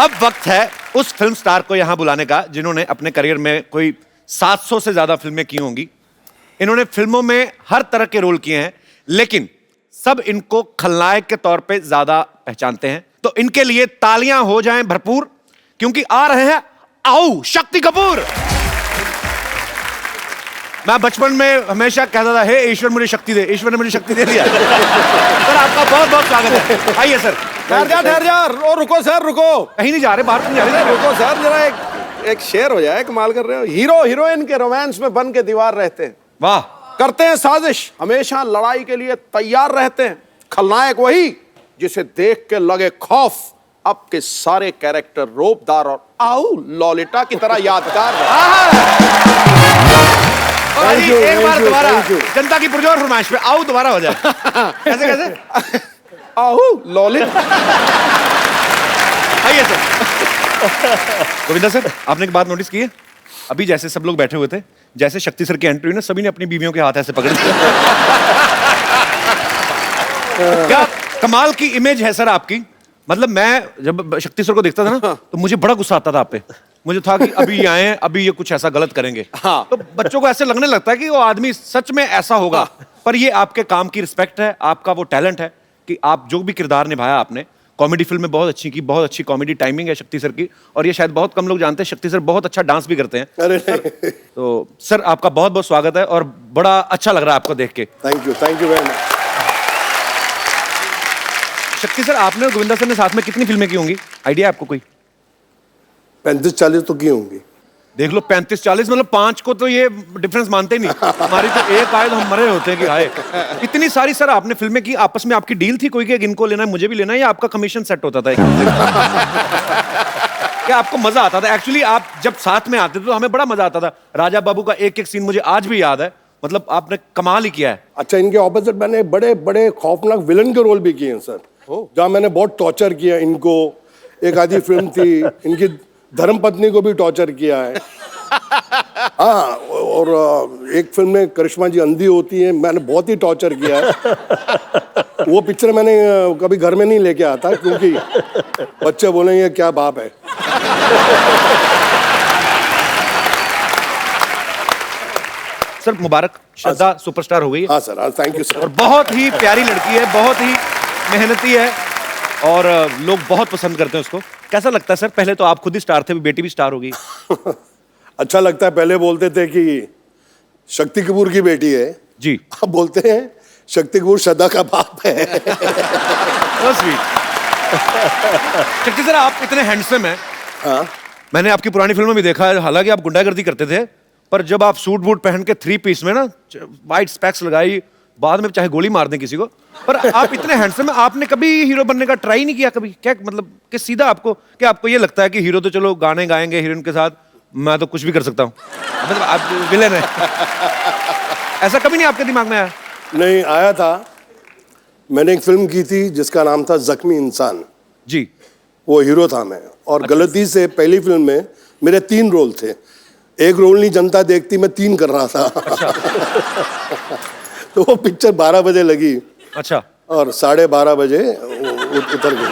अब वक्त है उस फिल्म स्टार को यहां बुलाने का जिन्होंने अपने करियर में कोई 700 से ज्यादा फिल्में की होंगी। इन्होंने फिल्मों में हर तरह के रोल किए हैं, लेकिन सब इनको खलनायक के तौर पे ज्यादा पहचानते हैं। तो इनके लिए तालियां हो जाएं भरपूर, क्योंकि आ रहे हैं आओ शक्ति कपूर। मैं बचपन में हमेशा कहता था, हे ईश्वर मुझे शक्ति दे, ईश्वर ने मुझे शक्ति दे दिया। सर आपका बहुत बहुत स्वागत है, आइए सर। ठहर जा, रुको सर, रुको। कहीं नहीं जा रहे, बाहर नहीं जा रहे। रुको सर, जरा एक शेर हो जाए, कमाल कर रहे हो। हीरो हीरोइन के रोमांस में बन के दीवार रहते हैं, वाह, करते हैं साजिश, हमेशा लड़ाई के लिए तैयार रहते हैं। खलनायक वही जिसे देख के लगे खौफ। अब के सारे कैरेक्टर रोबदार और आओ लॉलिटा की तरह यादगार हैं। और अभी एक बार दोबारा जनता की पुरजोर फरमाइश पे आओ दोबारा हो जाए। कैसे कैसे? आओ लॉलिटा। आइए सर। गोविंदा सर, आपने एक बात नोटिस की है? अभी जैसे सब लोग बैठे हुए थे, जैसे शक्ति सर की एंट्री हुई ना, सभी ने अपनी बीवियों के हाथ ऐसे पकड़ लिया। क्या कमाल की इमेज है सर आपकी। मतलब मैं जब शक्ति सर को देखता था ना, तो मुझे बड़ा गुस्सा आता था आप पे। मुझे था कि अभी ये आए, अभी ये कुछ ऐसा गलत करेंगे। हाँ। तो बच्चों को ऐसे लगने लगता है कि वो आदमी सच में ऐसा होगा। पर ये आपके काम की रिस्पेक्ट है, आपका वो टैलेंट है कि आप जो भी किरदार निभाया आपने, कॉमेडी फिल्म में बहुत अच्छी की, बहुत अच्छी कॉमेडी टाइमिंग है शक्ति सर की। और ये शायद बहुत कम लोग जानते हैं, शक्ति सर बहुत अच्छा डांस भी करते हैं। अरे तो सर आपका बहुत बहुत स्वागत है, और बड़ा अच्छा लग रहा है आपको देख के। Thank you very much. शक्ति सर, आपने और गोविंदा सर ने साथ में कितनी फिल्में की होंगी, आइडिया आपको कोई? 35-40 तो की होंगी। देख लो, 35-40 मतलब 5 को तो ये डिफरेंस मानते ही नहीं। हमारी तो एक आए तो हम मरे होते हैं कि आए। इतनी सारी सर आपने फिल्में की, आपस में आपकी डील थी कोई कि इनको लेना है, मुझे भी लेना है, या आपका कमीशन सेट होता था? क्या आपको मजा आता था? एक्चुअली आप जब साथ में आते थे तो हमें बड़ा मजा आता था। राजा बाबू का एक एक सीन मुझे आज भी याद है, मतलब आपने कमाल ही किया है। अच्छा, इनके ऑपोजिट मैंने बड़े बड़े खौफनाक विलन के रोल भी किए हैं सर, जहाँ मैंने बहुत टॉर्चर किया इनको। एक आधी फिल्म थी, इनकी धर्मपत्नी को भी टॉर्चर किया है। हाँ, और एक फिल्म में करिश्मा जी अंधी होती हैं, मैंने बहुत ही टॉर्चर किया है। वो पिक्चर मैंने कभी घर में नहीं लेके आता, क्योंकि बच्चे बोलेंगे क्या बाप है। सर मुबारक, श्रद्धा सुपरस्टार हो गई है। हाँ सर, हाँ, थैंक यू सर। और बहुत ही प्यारी लड़की है, बहुत ही मेहनती है, और लोग बहुत पसंद करते हैं उसको। कैसा लगता है सर? पहले तो आप खुद ही स्टार थे, बेटी भी स्टार हो गई। अच्छा लगता है। पहले बोलते थे कि शक्ति कपूर की बेटी है जी, अब बोलते हैं शक्ति कपूर श्रद्धा का बाप है। So sweet। शक्ति सर, आप इतने हैंडसम हैं। हाँ, मैंने आपकी पुरानी फिल्मों में देखा है, हालांकि आप गुंडागर्दी करते थे, पर जब आप सूट बूट पहन के 3 पीस में ना, वाइट स्पेक्स लगाई, बाद में चाहे गोली मार दें किसी को, पर आप इतने हैंडसम हैं, आपने कभी हीरो बनने का ट्राई नहीं किया कभी? क्या मतलब कि सीधा आपको ये लगता है कि हीरो तो चलो गाने गाएंगे हीरोइन के साथ, मैं तो कुछ भी कर सकता हूँ, मतलब आप विलेन है, ऐसा कभी नहीं आपके दिमाग में आया? नहीं आया था। मैंने एक फिल्म की थी जिसका नाम था जख्मी इंसान, जी। वो हीरो था मैं, और गलती से पहली फिल्म में मेरे 3 रोल थे। एक रोल नहीं जनता देखती, मैं 3 कर रहा था। तो वो पिक्चर 12 बजे लगी। अच्छा। और 12:30 बजे उतर गई।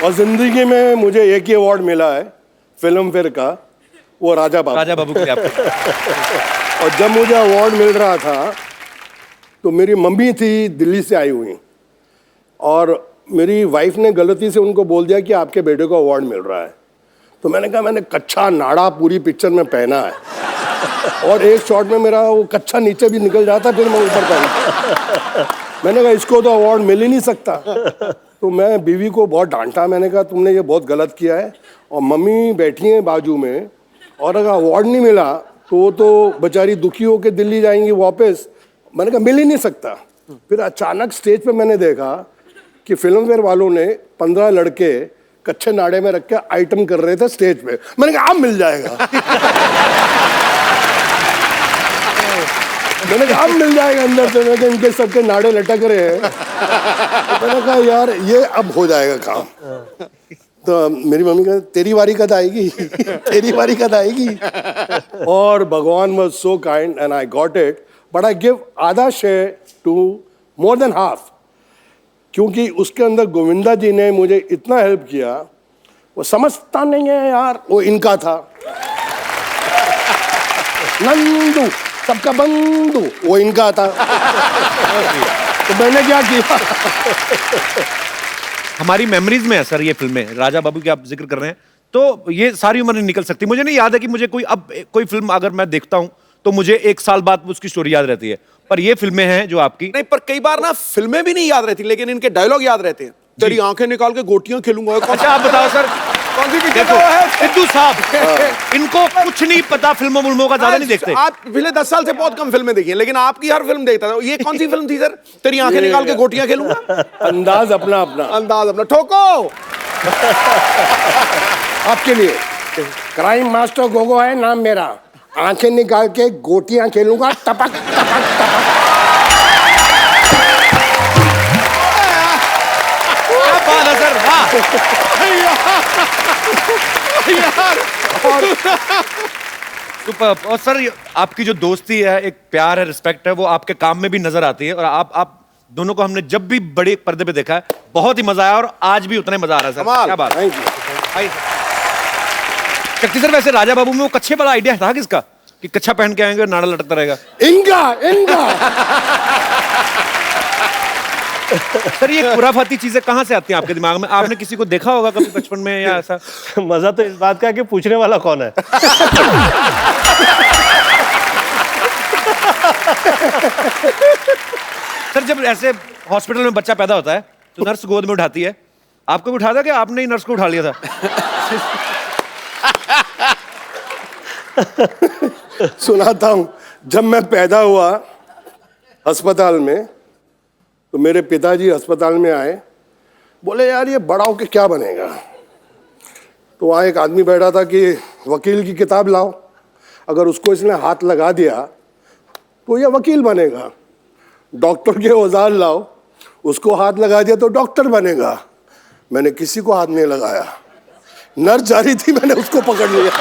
और जिंदगी में मुझे एक ही अवार्ड मिला है फिल्म फेयर का, वो राजा बाबू के लिए आपको। और जब मुझे अवार्ड मिल रहा था तो मेरी मम्मी थी दिल्ली से आई हुई, और मेरी वाइफ ने गलती से उनको बोल दिया कि आपके बेटे को अवार्ड मिल रहा है। तो मैंने कहा मैंने कच्चा नाड़ा पूरी पिक्चर में पहना है, और एक शॉट में मेरा वो कच्चा नीचे भी निकल जाता, फिर मैं ऊपर पहना। मैंने कहा इसको तो अवार्ड मिल ही नहीं सकता। तो मैं बीवी को बहुत डांटा, मैंने कहा तुमने ये बहुत गलत किया है, और मम्मी बैठी हैं बाजू में, और अगर अवार्ड नहीं मिला तो वो तो बेचारी दुखी होकर दिल्ली जाएंगी वापस। मैंने कहा मिल ही नहीं सकता। फिर अचानक स्टेज पे मैंने देखा कि फिल्म फेयर वालों ने 15 लड़के कच्चे नाड़े में रख के आइटम कर रहे थे स्टेज पे। मैंने कहा अब मिल जाएगा। मैंने कहा अब मिल जाएगा अंदर से। मैंने कहा इनके सबके नाड़े लटक रहे हैं। तो मैंने कहा यार ये अब हो जाएगा काम। तो मेरी मम्मी कहती तेरी बारी कद आएगी, तेरी बारी कद आएगी। और भगवान was so kind and I got it, but I give आधा share to more than half, क्योंकि उसके अंदर गोविंदा जी ने मुझे इतना हेल्प किया। वो समझता नहीं है यार, वो इनका था नंदू सबका बंधु, वो इनका था। तो मैंने क्या किया। हमारी मेमोरीज में है सर ये फिल्में, राजा बाबू की आप जिक्र कर रहे हैं, तो ये सारी उम्र नहीं निकल सकती। मुझे नहीं याद है कि मुझे कोई फिल्म अगर मैं देखता हूं तो मुझे 1 साल बाद उसकी स्टोरी याद रहती है, पर ये फिल्में हैं जो आपकी। नहीं, पर कई बार ना फिल्में भी नहीं याद रहती, लेकिन इनके डायलॉग याद रहते हैं। तेरी आंखें निकाल के गोटियां खेलूंगा। अच्छा आप बताओ सर, कौन सी पिक्चर देखो है? सिद्धू साहब, इनको कुछ नहीं पता, फिल्मों को ज्यादा नहीं देखते। आप पिछले 10 साल से बहुत कम फिल्में देखी हैं, लेकिन आपकी हर फिल्म देखता था। ये कौन सी फिल्म थी सर? तेरी आंखें निकाल के गोटियां खेलूंगा। अंदाज अपना अपना, अंदाज अपना। ठोको। आपके लिए क्राइम मास्टर गोगो है नाम मेरा, आंखें निकाल के गोटियां खेलूंगा टपक टपक टपक। क्या बात है सर, वाह यार। और सर आपकी जो दोस्ती है, एक प्यार है, रिस्पेक्ट है, वो आपके काम में भी नजर आती है। और आप दोनों को हमने जब भी बड़े पर्दे पे देखा है बहुत ही मजा आया, और आज भी उतना ही मजा आ रहा है सर। क्या बात है। शक्ति सर, वैसे राजा बाबू में वो कच्छे वाला आइडिया था किसका कि कच्छा पहन के आएंगे और नाड़ा लटकता रहेगा? इनका सर ये खुराफाती चीजें कहाँ से आती हैं आपके दिमाग में? आपने किसी को देखा होगा कभी बचपन में या ऐसा? मजा तो इस बात का है कि पूछने वाला कौन है। सर जब ऐसे हॉस्पिटल में बच्चा पैदा होता है तो नर्स गोद में उठाती है, आपको भी उठाता कि आपने ही नर्स को उठा लिया था? सुनाता हूं। जब मैं पैदा हुआ अस्पताल में, तो मेरे पिताजी अस्पताल में आए, बोले यार ये बड़ा होके क्या बनेगा? तो वहाँ एक आदमी बैठा था कि वकील की किताब लाओ, अगर उसको इसने हाथ लगा दिया तो ये वकील बनेगा। डॉक्टर के औजार लाओ, उसको हाथ लगा दिया तो डॉक्टर बनेगा। मैंने किसी को हाथ नहीं लगाया, नर्स जा रही थी, मैंने उसको पकड़ लिया।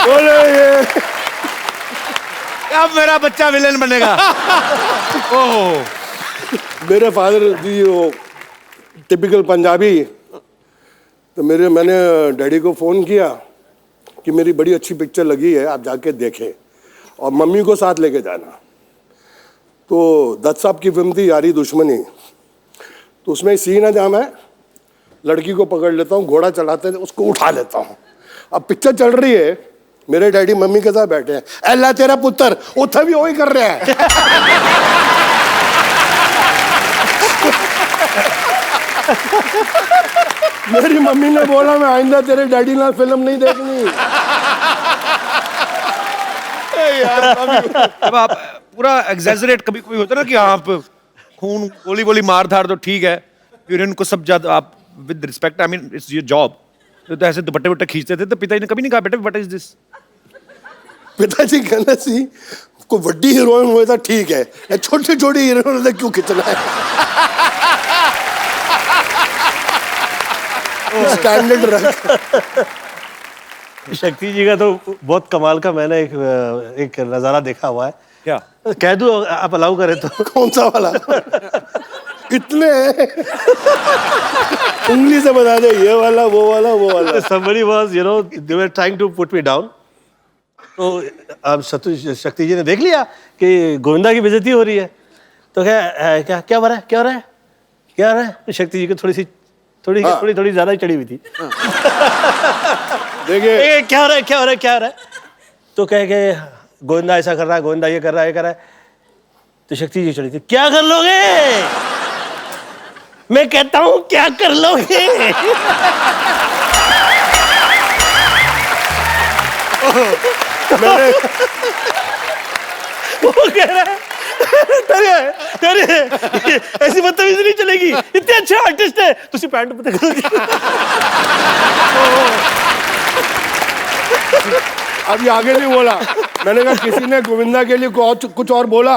बोले ये अब मेरा बच्चा विलेन बनेगा। ओह, मेरे फादर जी वो टिपिकल पंजाबी। तो मैंने डैडी को फ़ोन किया कि मेरी बड़ी अच्छी पिक्चर लगी है, आप जाके देखें, और मम्मी को साथ लेके जाना। तो दत्त साहब की फिल्म थी यारी दुश्मनी। तो उसमें सीन है जहाँ मैं लड़की को पकड़ लेता हूँ, घोड़ा चलाते थे, उसको उठा लेता हूँ। अब पिक्चर चल रही है, मेरे डैडी मम्मी के साथ बैठे हैं, अल्लाह तेरा पुत्र उठा भी वही कर रहे हैं। मेरी मम्मी ने बोला मैं आइंदा तेरे डैडी ना फिल्म नहीं देखनी। अब आप पूरा एग्जैजरेट कभी कभी होता है ना कि आप खून गोली वोली मार धार तो ठीक है, यूरिन को सब ज्यादा आप with respect I mean it's your job, तो ऐसे दुपट्टे वट्टे खींचते थे तो पिताजी ने कभी नहीं कहा बेटा व्हाट इज दिस? पिताजी कहना सी कोई बड़ी हीरोइन हुए तो ठीक है, छोटी छोटी हीरोइन क्यों खींचना है? स्टैंडर्ड रख। शक्ति जी का तो बहुत कमाल का मैंने एक नज़ारा देखा हुआ है। क्या कह दूं आप अलाउ करें तो? कौन सा वाला? कितने हैं? उंगली से बता दे, ये वाला वो वाला वो वाला। Somebody was, you know, they were trying to put me down. तो अब शक्ति जी ने देख लिया कि गोविंदा की बेइज्जती हो रही है, तो क्या क्या हो रहा है, क्या हो रहा है, क्या हो रहा है? तो शक्ति जी को थोड़ी ज्यादा ही चढ़ी हुई थी। देखिए क्या हो रहा है, क्या हो रहा है, क्या हो रहा है? तो कह के गोविंदा ऐसा कर रहा है, गोविंदा ये कर रहा है, ये कर रहा है। तो शक्ति जी चढ़ी थी, क्या कर लोगे? मैं कहता हूं क्या कर लोगे? वो कह रहा है तेरे ऐसी बदतमीजी नहीं चलेगी, इतने अच्छे आर्टिस्ट है, तुसी पैंट पता करोगे। अभी आगे नहीं बोला, मैंने कहा किसी ने गोविंदा के लिए कुछ और बोला।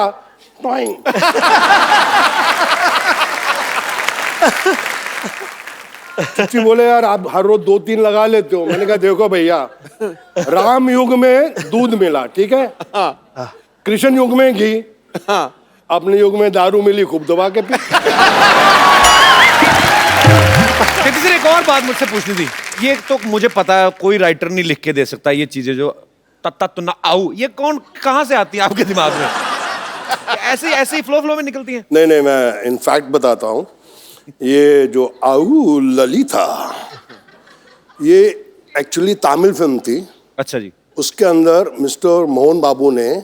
चिट्ठी बोले यार आप हर रोज 2-3 लगा लेते हो। मैंने कहा देखो भैया, राम युग में दूध मिला, ठीक है, कृष्ण युग में घी, अपने युग में दारू मिली, खूब दबा के पी। किसी ने एक और बात मुझसे पूछनी थी, ये तो मुझे पता है कोई राइटर नहीं लिख के दे सकता ये चीजें जो तत्ता तो ना आऊ, ये कौन कहाँ से आती है आपके दिमाग में? ऐसे ही फ्लो में निकलती हैं? नहीं, मैं इनफैक्ट बताता हूँ, ये जो आऊ ललिता, ये एक्चुअली तमिल फिल्म थी। अच्छा जी। उसके अंदर मिस्टर मोहन बाबू ने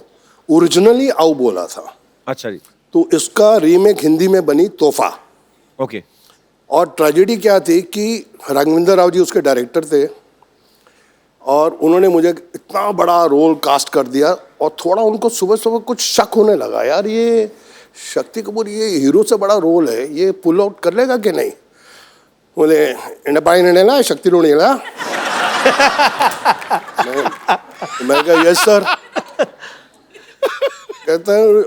ओरिजिनली आऊ बोला था। अच्छा जी। तो इसका रीमेक हिंदी में बनी तोहफा। ओके। और ट्रेजेडी क्या थी कि राघवेंद्र राव जी उसके डायरेक्टर थे और उन्होंने मुझे इतना बड़ा रोल कास्ट कर दिया और थोड़ा उनको सुबह सुबह कुछ शक होने लगा, यार ये शक्ति कपूर ये हीरो से बड़ा रोल है, ये पुल आउट कर लेगा कि नहीं? बोले इंडपाई नेला शक्ति रो नेला। मैं कहा यस सर। कहते हैं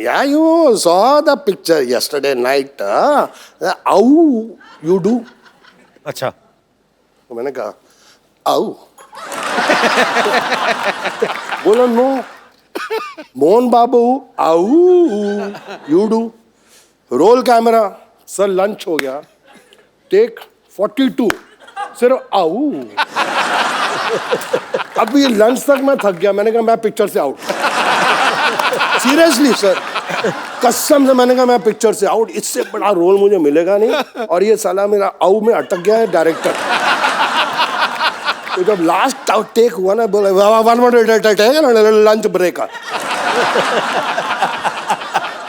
या you saw the picture yesterday night, आऊ यू डू। अच्छा। तो मैंने कहा आऊ। बोला नो मोहन बाबू आऊ you do. Roll camera, sir lunch हो गया, टेक 42, सिर्फ आऊ। अब ये लंच तक मैं थक गया, मैंने कहा मैं पिक्चर से आउट। सीरियसली सर, कसम से मैंने कहा मैं पिक्चर से आउट, इससे बड़ा रोल मुझे मिलेगा नहीं। और ये साला मेरा आऊ में अटक गया है डायरेक्टर। तो जब लास्ट टेक हुआ ना, बोला 1 मिनट लंच ब्रेक।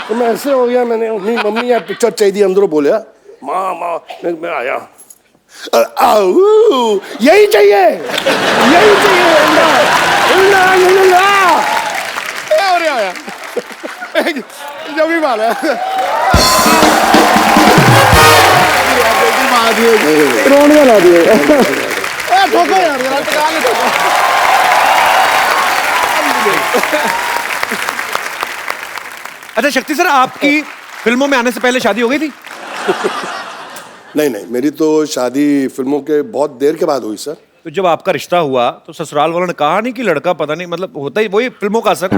तो मैं ऐसे हो गया, मैंने मम्मी यार पिक्चर चाहिए, अंदरों बोलिया माँ मैं आया, आऊ यही चाहिए, यही चाहिए। जब भी मारा रोने वाला दिए। ठोको यार, टका ले ठोको। अच्छा शक्ति सर, आपकी फिल्मों में आने से पहले शादी हो गई थी? नहीं, मेरी तो शादी फिल्मों के बहुत देर के बाद हुई सर। तो जब आपका रिश्ता हुआ तो ससुराल वालों ने कहा नहीं कि लड़का पता नहीं, मतलब होता ही वही फिल्मों का असर?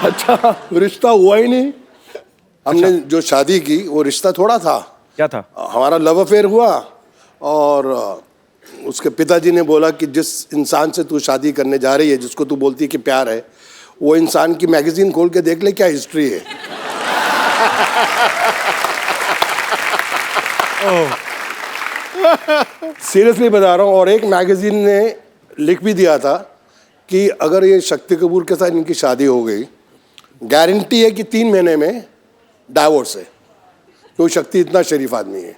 अच्छा, रिश्ता हुआ ही नहीं। हमने जो शादी की वो रिश्ता थोड़ा था। क्या था? हमारा लव अफेयर हुआ और उसके पिताजी ने बोला कि जिस इंसान से तू शादी करने जा रही है, जिसको तू बोलती है कि प्यार है, वो इंसान की मैगजीन खोल के देख ले क्या हिस्ट्री है। सीरियसली बता रहा हूँ। और एक मैगजीन ने लिख भी दिया था कि अगर ये शक्ति कपूर के साथ इनकी शादी हो गई, गारंटी है कि 3 महीने में डाइवोर्स है, तो शक्ति इतना शरीफ आदमी है।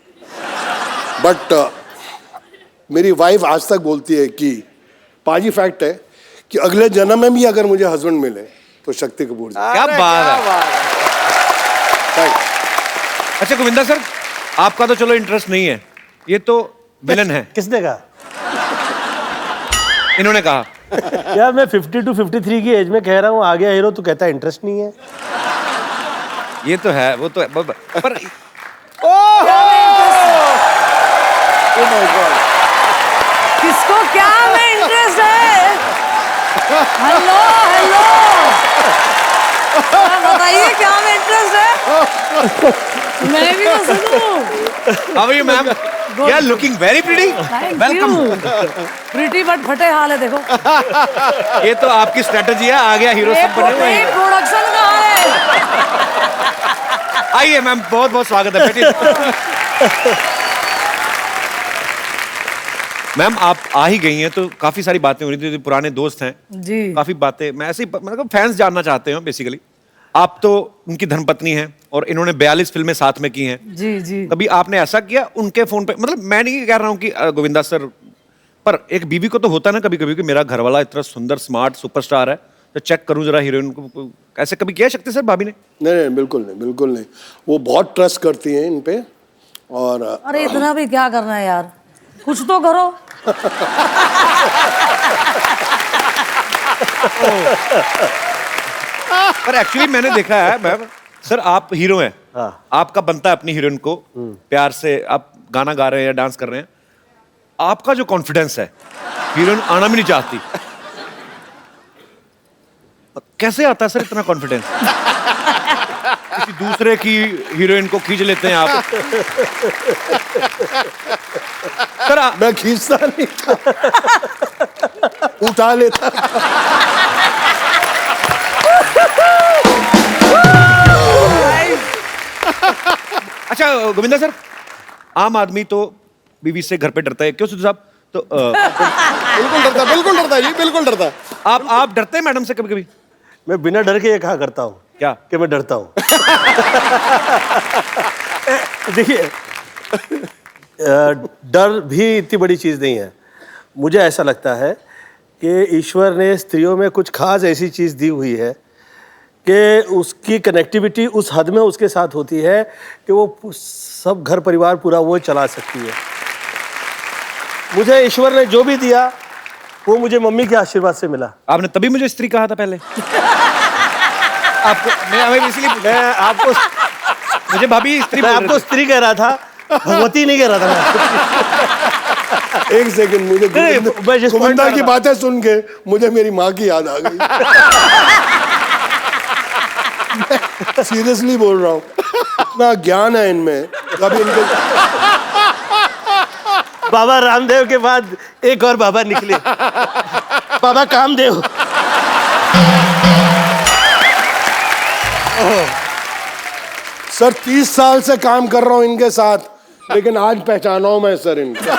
बट मेरी वाइफ आज तक बोलती है कि पाजी फैक्ट है कि अगले जन्म में भी अगर मुझे हस्बैंड मिले तो शक्ति कपूर जी। क्या बात है। अच्छा गोविंदा सर, आपका तो चलो इंटरेस्ट नहीं है, ये तो विलन है। किसने कहा? इन्होंने कहा। यार मैं 50 to 53 की एज में कह रहा हूँ आ गया हीरो, तो कहता है इंटरेस्ट नहीं है। ये तो है, वो तो है, पर किसको क्या में इंटरेस्ट है? हेलो हेलो, बताइए क्या में इंटरेस्ट है? मैं भी तो सुनूं। How are you ma'am? You are looking very pretty. Welcome. Pretty but फटे हाल है देखो। ये तो आपकी स्ट्रेटजी है, आ गया हीरो सब बने हुए हैं। प्रोडक्शन कहाँ है? आइए मैम, बहुत बहुत स्वागत है, बैठिए। मैम आप आ ही गई हैं तो काफी सारी बातें हो रही थी, पुराने दोस्त हैं जी। काफी बातें, मैं ऐसे ही मतलब फैंस जानना चाहते हैं बेसिकली। आप तो उनकी धर्मपत्नी हैं और इन्होंने 42 फिल्में साथ में की हैं। जी जी। कभी आपने ऐसा किया उनके फोन पे, मतलब मैं नहीं कह रहा हूँ कि गोविंदा सर, पर एक बीवी को तो होता है ना कभी कभी कि मेरा घरवाला इतना सुंदर स्मार्ट सुपरस्टार है तो चेक करूं जरा हीरोइन को, ऐसे कभी किया शक्ति सर भाभी ने? नहीं, बिल्कुल नहीं, बिल्कुल नहीं। वो बहुत ट्रस्ट करती हैं इन पे। और अरे इतना भी क्या करना है यार, कुछ तो करो। पर एक्चुअली मैंने देखा है मैम सर, आप हीरो हैं, आपका बनता है अपनी हीरोइन को प्यार से, आप गाना गा रहे हैं या डांस कर रहे हैं, आपका जो कॉन्फिडेंस है हीरोइन आना भी नहीं चाहती, कैसे आता है सर इतना कॉन्फिडेंस? किसी दूसरे की हीरोइन को खींच लेते हैं आप। सर मैं खींचता नहीं था, उठा लेता। अच्छा गोविंदा सर, आम आदमी तो बीवी से घर पे डरता है, क्यों सिद्धू साहब? तो बिल्कुल डरता है जी, बिल्कुल डरता है। आप डरते हैं मैडम से कभी कभी? मैं बिना डर के ये कहा करता हूँ क्या कि मैं डरता हूँ। देखिए, डर भी इतनी बड़ी चीज़ नहीं है। मुझे ऐसा लगता है कि ईश्वर ने स्त्रियों में कुछ खास ऐसी चीज़ दी हुई है कि उसकी कनेक्टिविटी उस हद में उसके साथ होती है कि वो सब घर परिवार पूरा वो चला सकती है। मुझे ईश्वर ने जो भी दिया वो मुझे मम्मी के आशीर्वाद से मिला। आपने तभी मुझे स्त्री कहा था पहले? आपको मैं इसलिए मैं आपको मुझे भाभी स्त्री, मैं आपको स्त्री कह रहा था, भगवती नहीं कह रहा था मैं। एक सेकंड, मुझे गोविंदा की बातें सुन के मुझे मेरी माँ की याद आ गई। सीरियसली बोल रहा हूँ, इतना ज्ञान है इनमें। कभी इनके बाबा रामदेव के बाद एक और बाबा निकले, बाबा कामदेव। सर 30 साल से काम कर रहा हूँ इनके साथ, लेकिन आज पहचाना हूं मैं सर इनको।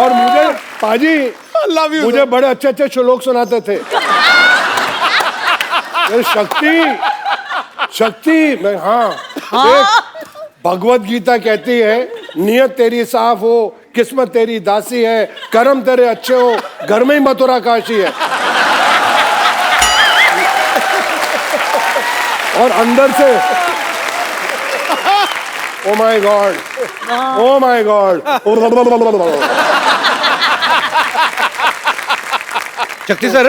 और मुझे पाजी मुझे बड़े अच्छे अच्छे श्लोक सुनाते थे। शक्ति मैं, हाँ, एक भगवत गीता कहती है, नियत तेरी साफ हो, किस्मत तेरी दासी है, कर्म तेरे अच्छे हो, घर में ही मथुरा काशी है। और अंदर से oh my God, oh my God. शक्ति सर,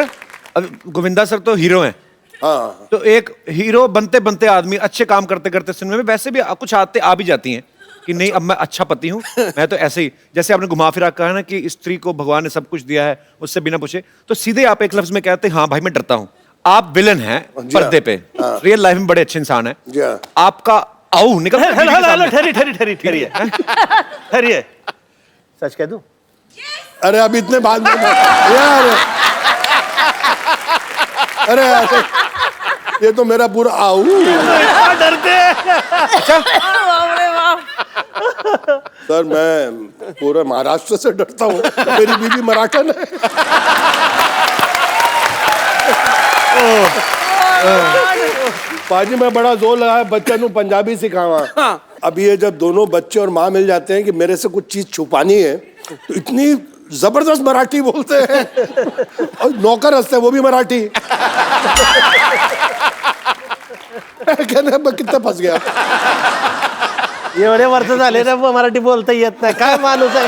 अब गोविंदा सर तो हीरो हैं, हाँ, तो एक हीरो बनते बनते आदमी अच्छे काम करते करते सिनेमा में वैसे भी कुछ आते आ भी जाती हैं कि नहीं अब मैं अच्छा पति हूँ, मैं तो ऐसे ही, जैसे आपने घुमा फिरा कहा ना कि स्त्री को भगवान ने सब कुछ दिया है, उससे बिना पूछे, तो सीधे आप एक लफ्ज में कहते हैं हाँ भाई मैं डरता हूँ। आप विलन हैं पर्दे पे, रियल लाइफ में बड़े अच्छे इंसान हैं, आपका आओ निकल। ठहरिए, सच कह दूं? अरे अब इतने बाद में यार, अरे ये तो मेरा पूरा आऊ। डरते। अच्छा सर मैं पूरे महाराष्ट्र से डरता हूँ, मेरी बीवी मराठन है। पाजी मैं बड़ा जोर लगाया बच्चा नु पंजाबी सिखावा। अब ये जब दोनों बच्चे और माँ मिल जाते हैं कि मेरे से कुछ चीज छुपानी है तो इतनी जबरदस्त मराठी बोलते हैं और नौकर हंसते हैं वो भी मराठी। कहने मैं कितना फंस गया। एवढे वर्ष झाले ना मराठी बोलता येत नाही काय माणूस आहे।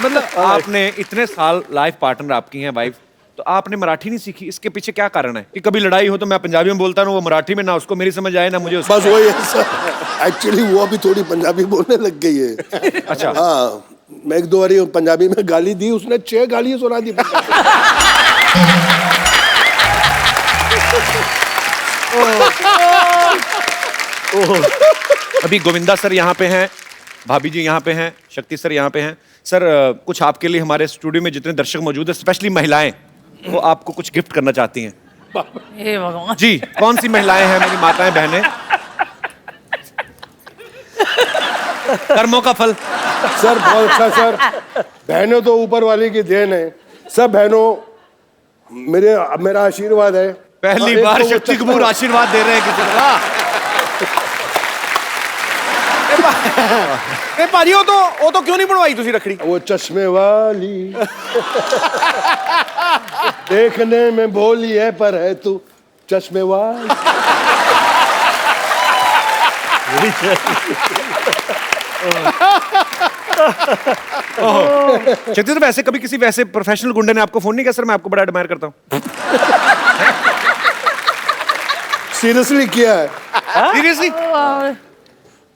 मतलब आपने इतने साल लाइफ पार्टनर आपकी हैं वाइफ, तो आपने मराठी नहीं सीखी, इसके पीछे क्या कारण है कि कभी लड़ाई हो तो मैं पंजाबी में बोलता हूँ वो मराठी में, ना उसको मेरी समझ आए ना मुझे उसको। बस वही है सर, एक्चुअली वो अभी थोड़ी पंजाबी बोलने लग गई है। अच्छा। हाँ मैं एक दो बारी पंजाबी में गाली दी, उसने 6 गाली सुना दी। अभी गोविंदा सर यहाँ पे हैं, भाभी जी यहाँ पे हैं, शक्ति सर यहाँ पे हैं। सर कुछ आपके लिए हमारे स्टूडियो में जितने दर्शक मौजूद हैं, स्पेशली महिलाएं, वो आपको कुछ गिफ्ट करना चाहती हैं। हे भगवान। जी कौन सी महिलाएं हैं मेरी माताएं बहनें? कर्मों का फल। सर बहुत अच्छा सर, बहनों तो ऊपर वाली की देन है। सब बहनों मेरा आशीर्वाद है। पहली एक बार तो वो शक्ति कपूर आशीर्वाद दे रहे हैं किसी को। भाजी वो तो क्यों नहीं बनवाई तुसी रखड़ी? वो चश्मे वाली देखने में भोली है पर है तू चश्मे वाली। शक्ति तो वैसे कभी किसी वैसे प्रोफेशनल गुंडे ने आपको फोन नहीं किया सर मैं आपको बड़ा एडमायर करता हूँ? सीरियसली किया है, सीरियसली?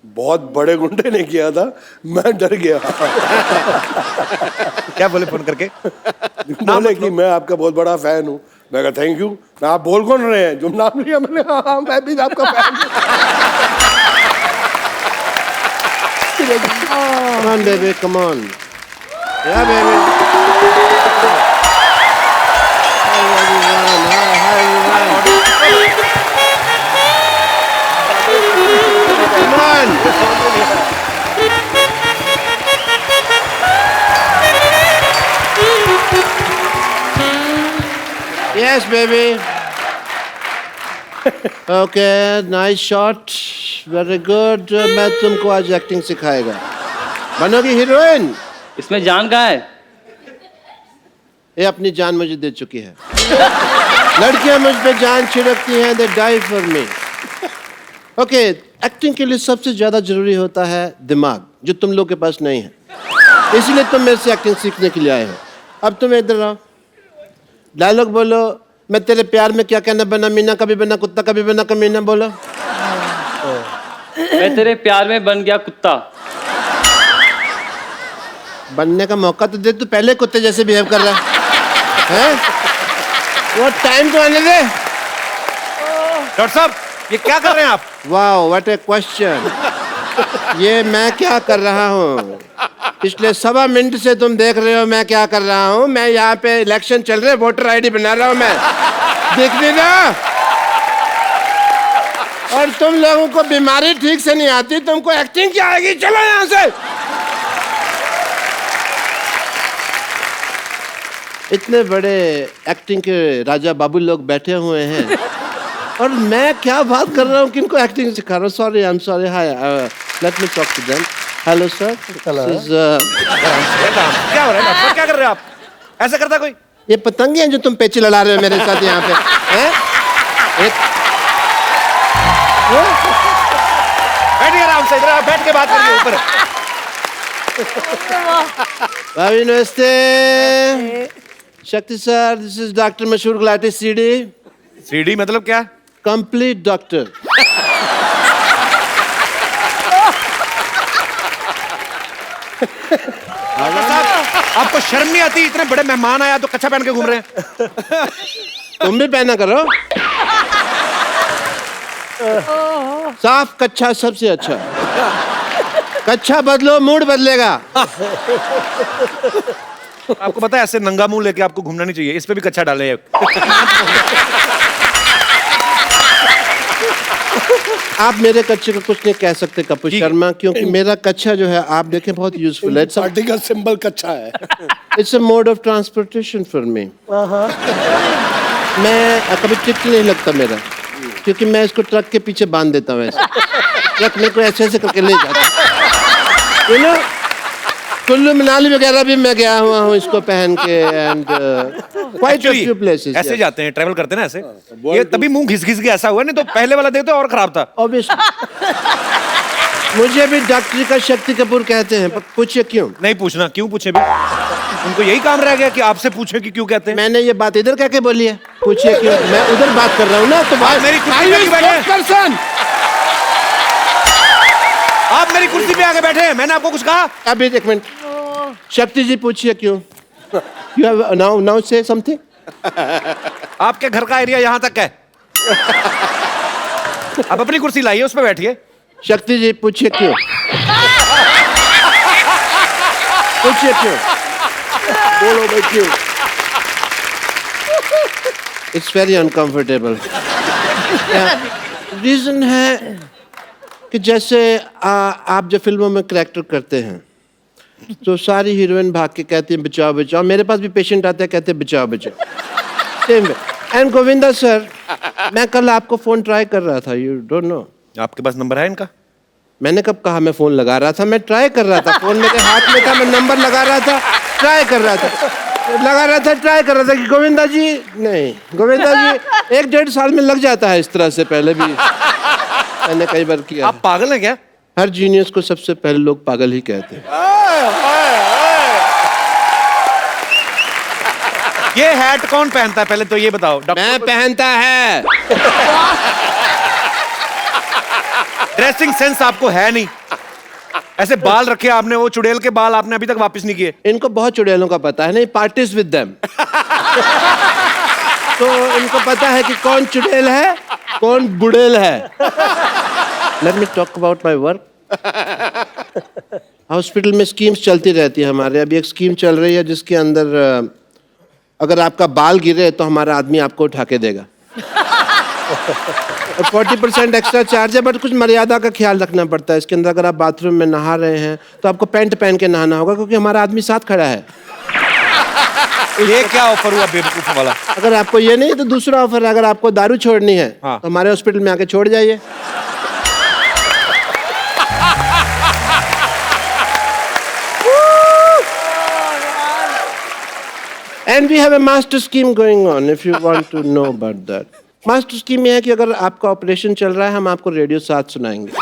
बहुत बड़े गुंडे ने किया था, मैं डर गया। क्या बोले फोन करके? बोले कि मैं आपका बहुत बड़ा फैन हूँ। मैं कहा थैंक यू। मैं आप बोल कौन रहे हैं? जो नाम लिया मैंने, हाँ मैं भी आपका फैन हूँ। Come on, baby, come on. Yeah, baby. Hi, everyone. Hi, everyone. Come on. Yes, baby. Okay, nice shot. Very good. मैं तुमको आज एक्टिंग सिखाएगा। बनोगी हीरोइन। इसमें जान कहाँ है? ये अपनी जान मुझे दे चुकी है। लड़कियां मुझ पे जान छिड़कती हैं, they die for me. Okay, acting के लिए सबसे ज्यादा जरूरी होता है दिमाग, जो तुम लोग के पास नहीं है। इसलिए तुम मेरे से एक्टिंग सीखने के लिए आए हो। अब तुम इधर आओ, डायलॉग बोलो। मैं तेरे प्यार में क्या कहना बना मीना, कभी बना कुत्ता, कभी बना कमीना। बोलो। मैं तेरे प्यार में बन गया कुत्ता। बनने का मौका तो दे, तू पहले कुत्ते जैसे बिहेव कर रहा है। वो टाइम तो आने दे। डॉक्टर साहब ये क्या कर रहे हैं आप? Wow, what A question. ये मैं क्या कर रहा हूँ? पिछले 1.25 मिनट से तुम देख रहे हो मैं क्या कर रहा हूँ। मैं यहाँ पे इलेक्शन चल रहे, वोटर आईडी बना रहा हूँ मैं। देख नहीं रहा? और तुम लोगों को बीमारी ठीक से नहीं आती, तुमको एक्टिंग क्या आएगी? चलो यहाँ से। इतने बड़े एक्टिंग के राजा बाबू लोग बैठे हुए हैं और मैं क्या बात कर रहा हूँ, किनको एक्टिंग सिखा रहा हूँ। Sorry, I am sorry. Hi, let me talk to them. Hello sir. क्या हो रहा है डॉक्टर? क्या कर रहे हैं आप? ऐसा करता कोई? ये पतंगे हैं जो तुम पेचे लड़ा रहे हो मेरे साथ यहाँ पे, हैं? बैठिए आराम से, इधर आप बैठ के बात करिए ऊपर। भाभी नमस्ते। शक्ति सर, दिस इज डॉक्टर मशहूर गुलाटी सीडी। सीडी मतलब क्या? Complete doctor. आपको शर्म नहीं आती? इतने बड़े मेहमान आया तो कच्छा पहन के घूम रहे हैं। तुम भी पहना करो। साफ कच्छा सबसे अच्छा। कच्छा बदलो, मूड बदलेगा। आपको पता है ऐसे नंगा मुंह लेके आपको घूमना नहीं चाहिए। इस पे भी कच्छा डाले। आप मेरे कच्चे को कुछ नहीं कह सकते कपूर शर्मा, क्योंकि मेरा कच्चा जो है आप देखें बहुत यूजफुल है। पार्टी का सिंबल कच्चा है। It's a mode of transportation for me. मैं कभी टिक नहीं लगता मेरा, क्योंकि मैं इसको ट्रक के पीछे बांध देता हूँ ऐसे। ट्रक मेरे को ऐसे ऐसे करके ले जाता। You know, कुल्लू मनाली वगैरह भी मैं गया हुआ हूँ इसको पहन के, and quite a few places. ऐसे जाते हैं, ट्रैवल करते हैं ना ऐसे। ये तभी मुंह घिस घिस के ऐसा हुआ, नहीं तो पहले वाला देखते और खराब था। ऑब्वियसली मुझे भी डॉक्टरी का शक्ति कपूर कहते हैं, पर पूछिए क्यों? नहीं पूछना, क्यों पूछे भी? उनको यही काम रह गया कि आपसे पूछे कि क्यों कहते हैं। मैंने ये बात इधर कह के बोली है, पूछिए क्यों? मैं उधर बात कर रहा हूँ ना, तो बात मेरी कुर्सी पे बैठे, आप मेरी कुर्सी पे आके बैठे हैं, मैंने आपको कुछ कहा? अभी एक मिनट, शक्ति जी पूछिए क्यों? You have now say something? आपके घर का एरिया यहाँ तक है। अब अपनी कुर्सी लाइए, उस पर बैठिए। शक्ति जी पूछिए क्यों? पूछिए क्यों? बोलो भाई क्यों? It's very uncomfortable. रीजन है कि जैसे आप जो फिल्मों में करैक्टर करते हैं, तो सारी हीरोइन भाग के कहती हैं बचाओ बचाओ। मेरे पास भी पेशेंट आते हैं, कहते हैं बचाओ बचाओ। Same way. And Govinda sir, मैं कल आपको फोन ट्राई कर रहा था, यू डोंट नो। आपके पास नंबर है इनका? मैंने कब कहा मैं फोन लगा रहा था? मैं ट्राई कर रहा था, फोन मेरे हाथ में था, मैं नंबर लगा रहा था, ट्राई कर रहा था, ट्राई कर रहा था कि गोविंदा जी, नहीं गोविंदा जी 1-1.5 साल में लग जाता है इस तरह से, पहले भी मैंने कई बार किया। आप पागल हैं क्या? हर जीनियस को सबसे पहले लोग पागल ही कहते हैं। ये हैट कौन पहनता है पहले तो ये बताओ? मैं पहनता है। ड्रेसिंग सेंस आपको है नहीं, ऐसे बाल रखे आपने, वो चुड़ैल के बाल आपने अभी तक वापस नहीं किए। इनको बहुत चुड़ैलों का पता है, नहीं पार्टीज विद देम। तो इनको पता है कि कौन चुड़ैल है, कौन बुड़ैल है। Late me talk about my work. Hospital में स्कीम्स चलती रहती है हमारे। अभी एक स्कीम चल रही है जिसके अंदर अगर आपका बाल गिरे तो हमारा आदमी आपको उठा के देगा। और 40% एक्स्ट्रा चार्ज है, बट कुछ मर्यादा का ख्याल रखना पड़ता है। इसके अंदर अगर आप बाथरूम में नहा रहे हैं तो आपको पैंट पहन के नहाना होगा, क्योंकि हमारा आदमी साथ खड़ा है। ये क्या ऑफर हुआ बेवकूफ वाला? अगर आपको ये नहीं तो दूसरा ऑफर है, अगर आपको दारू छोड़नी है हाँ। तो हमारे हॉस्पिटल में आके छोड़ जाइए। And we have a master scheme going on, if you want to know about that. Master scheme ये है कि अगर आपका ऑपरेशन चल रहा है, हम आपको रेडियो साथ सुनाएंगे।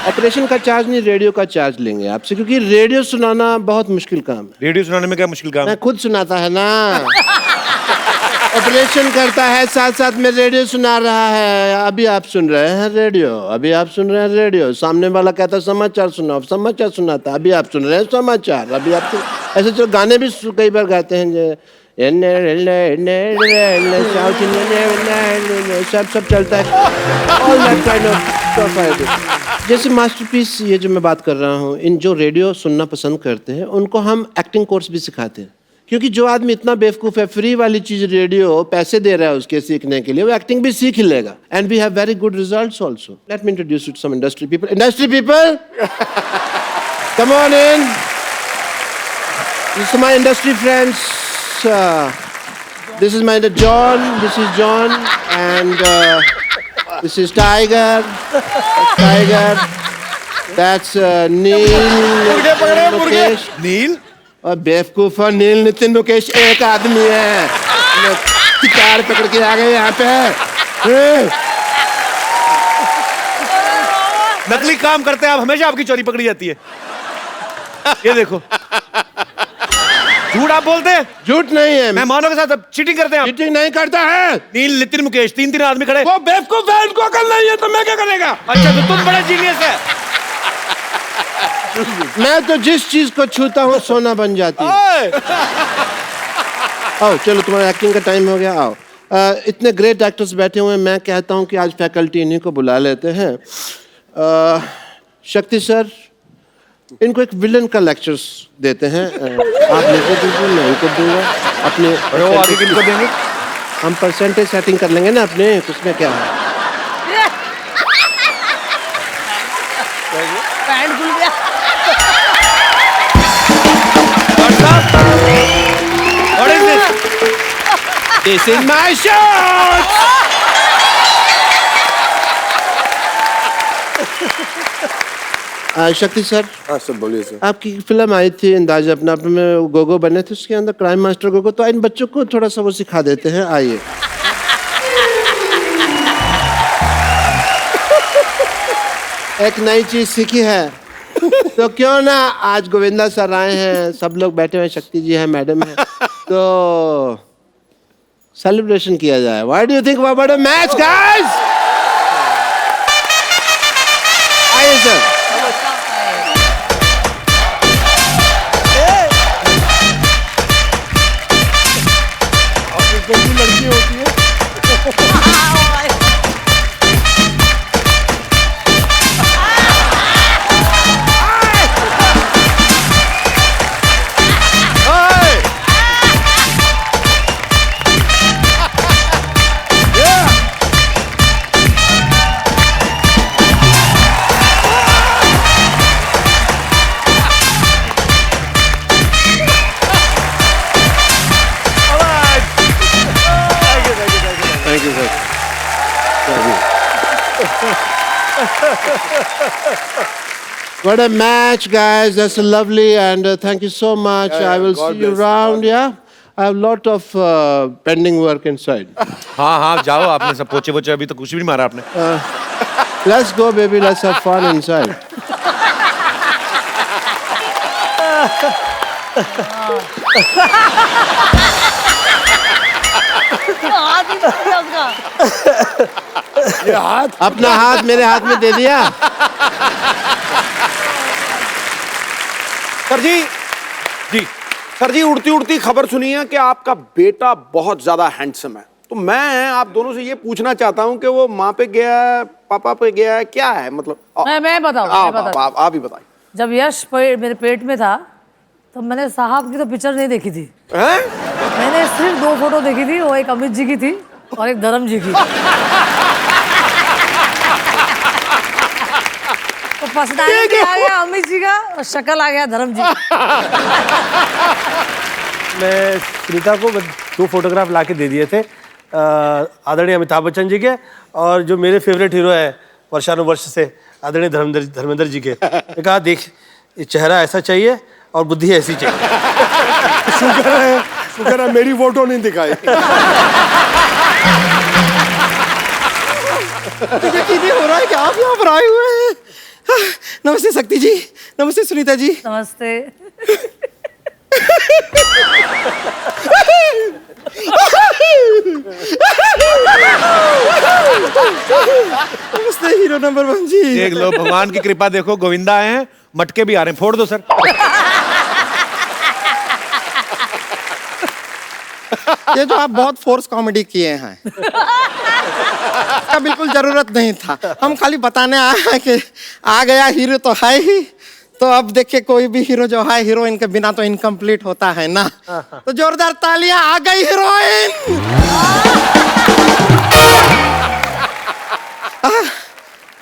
ऑपरेशन का चार्ज नहीं, रेडियो का चार्ज लेंगे आपसे, क्योंकि रेडियो सुनाना बहुत मुश्किल काम है। रेडियो सुनाने में क्या मुश्किल काम? मैं खुद सुनाता है ना। ऑपरेशन करता है, साथ साथ में रेडियो सुना रहा है। अभी आप सुन रहे हैं रेडियो, अभी आप सुन रहे हैं रेडियो। सामने वाला कहता है समाचार सुनाओ, समाचार सुनाता, अभी आप सुन रहे हैं समाचार, अभी आप ऐसे जो गाने भी कई बार गाते हैं, जो सब चलता है। All that kind of stuff I do. जैसे मास्टरपीस ये जो मैं बात कर रहा हूँ, इन जो रेडियो सुनना पसंद करते हैं उनको हम एक्टिंग कोर्स भी सिखाते हैं, क्योंकि जो आदमी इतना बेवकूफ है, फ्री वाली चीज रेडियो पैसे दे रहा है उसके सीखने के लिए, वो एक्टिंग भी सीख ही लेगा। And we have very good results also. Let me introduce you to some industry people. Industry people, come on in. This is my industry friends. This is my John. This is John, and this is Tiger. That's Tiger. That's Neil. Mukesh. नील? और बेवकूफ और नील नितिन मुकेश एक आदमी है। Guitar पकड़ के आ गए यहाँ पे। नकली काम करते हैं आप, हमेशा आपकी चोरी पकड़ी जाती है। ये देखो, झूठ आप बोलते हैं। झूठ नहीं है, मेहमानों के साथ चीटिंग करते हैं आप। चीटिंग नहीं करता है। नील, नितिन, मुकेश, 3-3 आदमी खड़े। वो बेवकूफ है, इनको अकल नहीं है, तो मैं क्या करेगा? अच्छा, तो तुम बड़ा जीनियस है। मैं तो जिस चीज को छूता हूँ सोना बन जाती है। आओ चलो, तुम्हारा एक्टिंग का टाइम हो गया, आओ। इतने ग्रेट एक्टर्स बैठे हुए हैं, मैं कहता हूँ कि आज फैकल्टी इन्हीं को बुला लेते हैं। शक्ति सर, इनको एक विलन का लेक्चर्स देते हैं। आप लेते दीजिए, मैं इनको दूंगा। अपने वो आगे किनको देंगे? हम परसेंटेज सेटिंग कर लेंगे ना अपने, उसमें क्या है। पैंट खुल गया। What is this? This is my shirt. शक्ति सर, हाँ सर बोलिए सर। आपकी फिल्म आई थी अंदाज अपना अपने में, गोगो बने थे, उसके अंदर क्राइम मास्टर गोगो, तो इन बच्चों को थोड़ा सा वो सिखा देते हैं, आइए। एक नई चीज सीखी है तो क्यों ना आज गोविंदा सर आए हैं, सब लोग बैठे हुए, शक्ति जी है, मैडम है, तो सेलिब्रेशन किया जाए। Why do you think about a match guys? आइए सर। लड़की होती है। Thank you sir. What a match, guys! That's lovely, and thank you so much. I will God see you bless. around. Yeah, I have lot of pending work inside. हाँ हाँ जाओ, आपने सब पोचे पोचे अभी तो कुछ भी नहीं मारा आपने। Let's go, baby. Let's have fun inside. हाथ ही टूट गया उसका। ये हाथ अपना हाथ मेरे हाथ में दे दिया। सर जी, सर जी, उड़ती उड़ती खबर सुनी है कि आपका बेटा बहुत ज्यादा हैंडसम है। तो मैं आप दोनों से ये पूछना चाहता हूँ कि वो माँ पे गया है, पापा पे गया है, क्या है मतलब? मैं बताऊँ, आप ही बताइए। जब यश मेरे पेट में था तो मैंने साहब की तो पिक्चर नहीं देखी थी। हैं? मैंने सिर्फ 2 फोटो देखी थी, वो एक अमित जी की थी और एक धर्म जी की। तो पर्सनालिटी आ गया अमित जी का और शक्ल आ गया धर्म जी। मैं सुनीता को 2 फोटोग्राफ ला के दे दिए थे, आदरणीय अमिताभ बच्चन जी के, और जो मेरे फेवरेट हीरो है वर्षानुवर्ष से आदरणीय धर्मेंद्र जी के। मैं कहा देख, ये चेहरा ऐसा चाहिए और बुद्धि ऐसी चाहिए। शुक्र है मेरी फोटो नहीं दिखाई। हो रहा है कि आप यहाँ पर आए हुए हैं। नमस्ते शक्ति जी, नमस्ते सुनीता जी। नमस्ते। नमस्ते हीरो नंबर 1 जी। देख लो, भगवान की कृपा देखो, गोविंदा आए हैं, मटके भी आ रहे हैं, फोड़ दो सर। ये जो आप बहुत फोर्स कॉमेडी किए हैं, इसका बिल्कुल जरूरत नहीं था। हम खाली बताने आए हैं कि आ गया हीरो तो है ही, तो अब देखिए कोई भी हीरो जो है हीरोइन के बिना तो इनकम्प्लीट होता है ना। तो जोरदार तालियां, आ गई हीरोइन।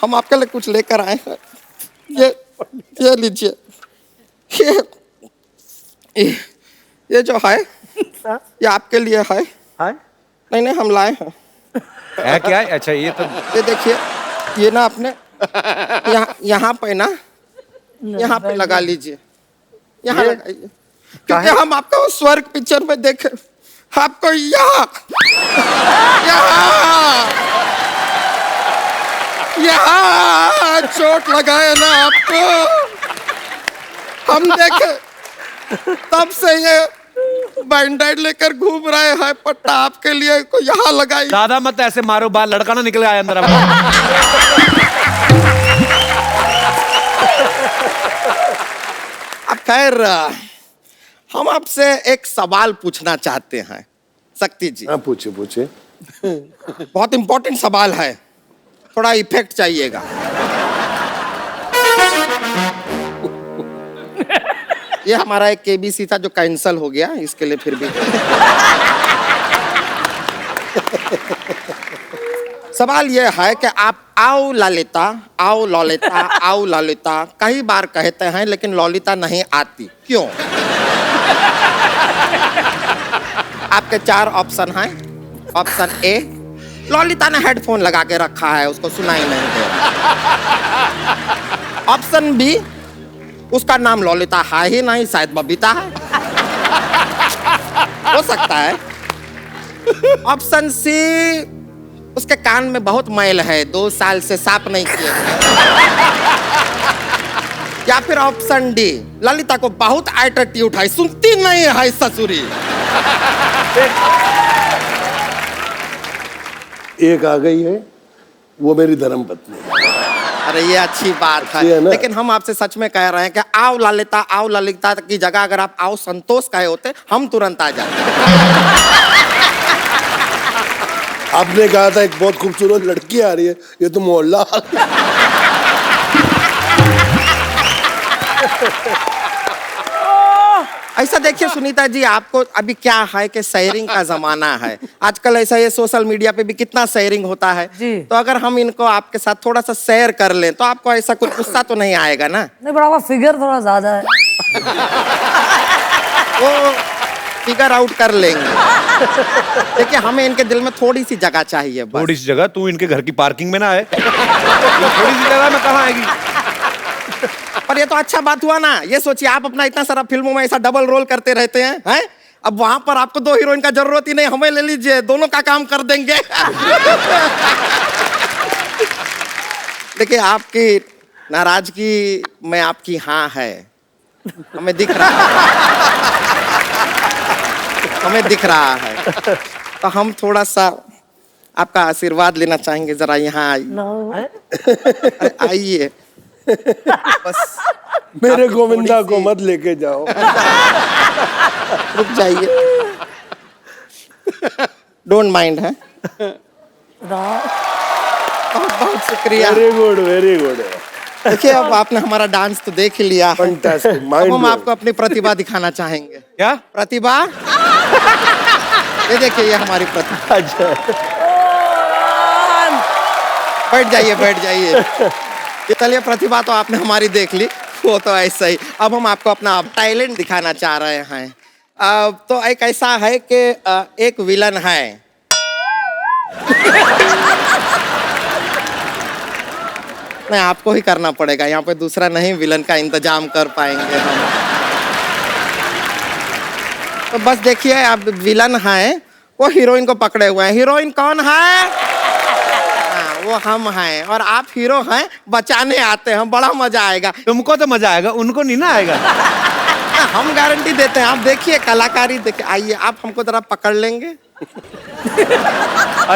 हम आपके लिए कुछ लेकर आए हैं। ये लीजिए, ये जो है ये आपके लिए है। नहीं हम लाए हैं। है क्या है? अच्छा ये तो ये देखिए, ये ना आपने यहाँ पे ना, यहाँ पे लगा लीजिए, यहाँ लगाइए, क्योंकि हम आपको स्वर्ग पिक्चर में देखे, आपको यहाँ चोट लगाए ना आपको, हम देखे, तब से ये बैंडेड लेकर घूम रहे हैं। पट्टा आपके लिए को यहाँ लगाई। ज्यादा मत ऐसे मारो, बाल लड़का ना निकल आया अंदर। अब खैर, हम आपसे एक सवाल पूछना चाहते हैं शक्ति जी। हाँ पूछिए पूछिए। बहुत इंपॉर्टेंट सवाल है, थोड़ा इफेक्ट चाहिएगा। ये हमारा एक केबीसी था जो कैंसिल हो गया, इसके लिए फिर भी सवाल ये है कि आप आओ ललिता, आओ ललिता, आओ ललिता कई बार कहते हैं लेकिन ललिता नहीं आती, क्यों? आपके 4 ऑप्शन हैं। ऑप्शन ए, ललिता ने हेडफोन लगा के रखा है, उसको सुनाई नहीं दे रहा। ऑप्शन बी, उसका नाम ललिता है ही नहीं, शायद बबीता है, हो सकता है। ऑप्शन सी, उसके कान में बहुत मैल है, 2 साल से साफ नहीं किए। या फिर ऑप्शन डी, ललिता को बहुत एटीट्यूड है, सुनती नहीं है ससुरी। एक आ गई है, वो मेरी धर्मपत्नी है। अरे ये अच्छी बात अच्छी है है, ना? लेकिन हम आपसे सच में कह रहे हैं कि आओ ललिता की जगह अगर आप आओ संतोष कहे होते, हम तुरंत आ जाते। आपने कहा था एक बहुत खूबसूरत लड़की आ रही है, ये तो मोहल्ला आ गया। ऐसा देखिए सुनीता जी, आपको अभी क्या है कि शेयरिंग का जमाना है आजकल। ऐसा ये सोशल मीडिया पे भी कितना शेयरिंग होता है जी। तो अगर हम इनको आपके साथ थोड़ा सा शेयर कर लें तो आपको ऐसा कुछ गुस्सा तो नहीं आएगा ना? नहीं, बड़ा फिगर थोड़ा ज्यादा है। वो फिगर आउट कर लेंगे। देखिए हमें इनके दिल में थोड़ी सी जगह चाहिए बस। थोड़ी सी जगह, तू इनके घर की पार्किंग में ना आए। थोड़ी सी जगह में कहाँ आएगी? पर ये तो अच्छा बात हुआ ना। ये सोचिए आप अपना इतना सारा फिल्मों में ऐसा डबल रोल करते रहते हैं, अब वहां पर आपको 2 हीरोइन का जरूरत ही नहीं, हमें ले लीजिए, दोनों का काम कर देंगे। देखिए आपकी नाराजगी में आपकी हाँ है, हमें दिख रहा है, हमें दिख रहा है। तो हम थोड़ा सा आपका आशीर्वाद लेना चाहेंगे, जरा यहाँ आइए। अरे आइए बस। मेरे गोविंदा को मत लेके जाओ। रुक जाइए, डोंट माइंड है। बहुत बहुत शुक्रिया। Very good, very good. देखिए अब आपने हमारा डांस तो देख ही लिया है। फैंटास्टिक, अब माइंड हम आपको अपनी प्रतिभा दिखाना चाहेंगे। क्या प्रतिभा? ये देखिए, ये हमारी प्रतिभा। अच्छा, बैठ जाइए, बैठ जाइए। ये चलिए, प्रतिभा तो आपने हमारी देख ली, वो तो ऐसा ही। अब हम आपको अपना टैलेंट दिखाना चाह रहे हैं। तो एक ऐसा है कि एक विलन है। नहीं, आपको ही करना पड़ेगा, यहाँ पे दूसरा नहीं विलन का इंतजाम कर पाएंगे हम। तो बस देखिए, आप विलन है, वो हीरोइन को पकड़े हुए हैं। हीरोइन कौन है? वो हम हैं, और आप हीरो हैं, बचाने आते हैं। बड़ा मजा आएगा। तुमको तो मजा आएगा, उनको नहीं ना आएगा। हम गारंटी देते हैं। आप देखिए कलाकारी, देखिए। आइए, आप हमको जरा पकड़ लेंगे। आज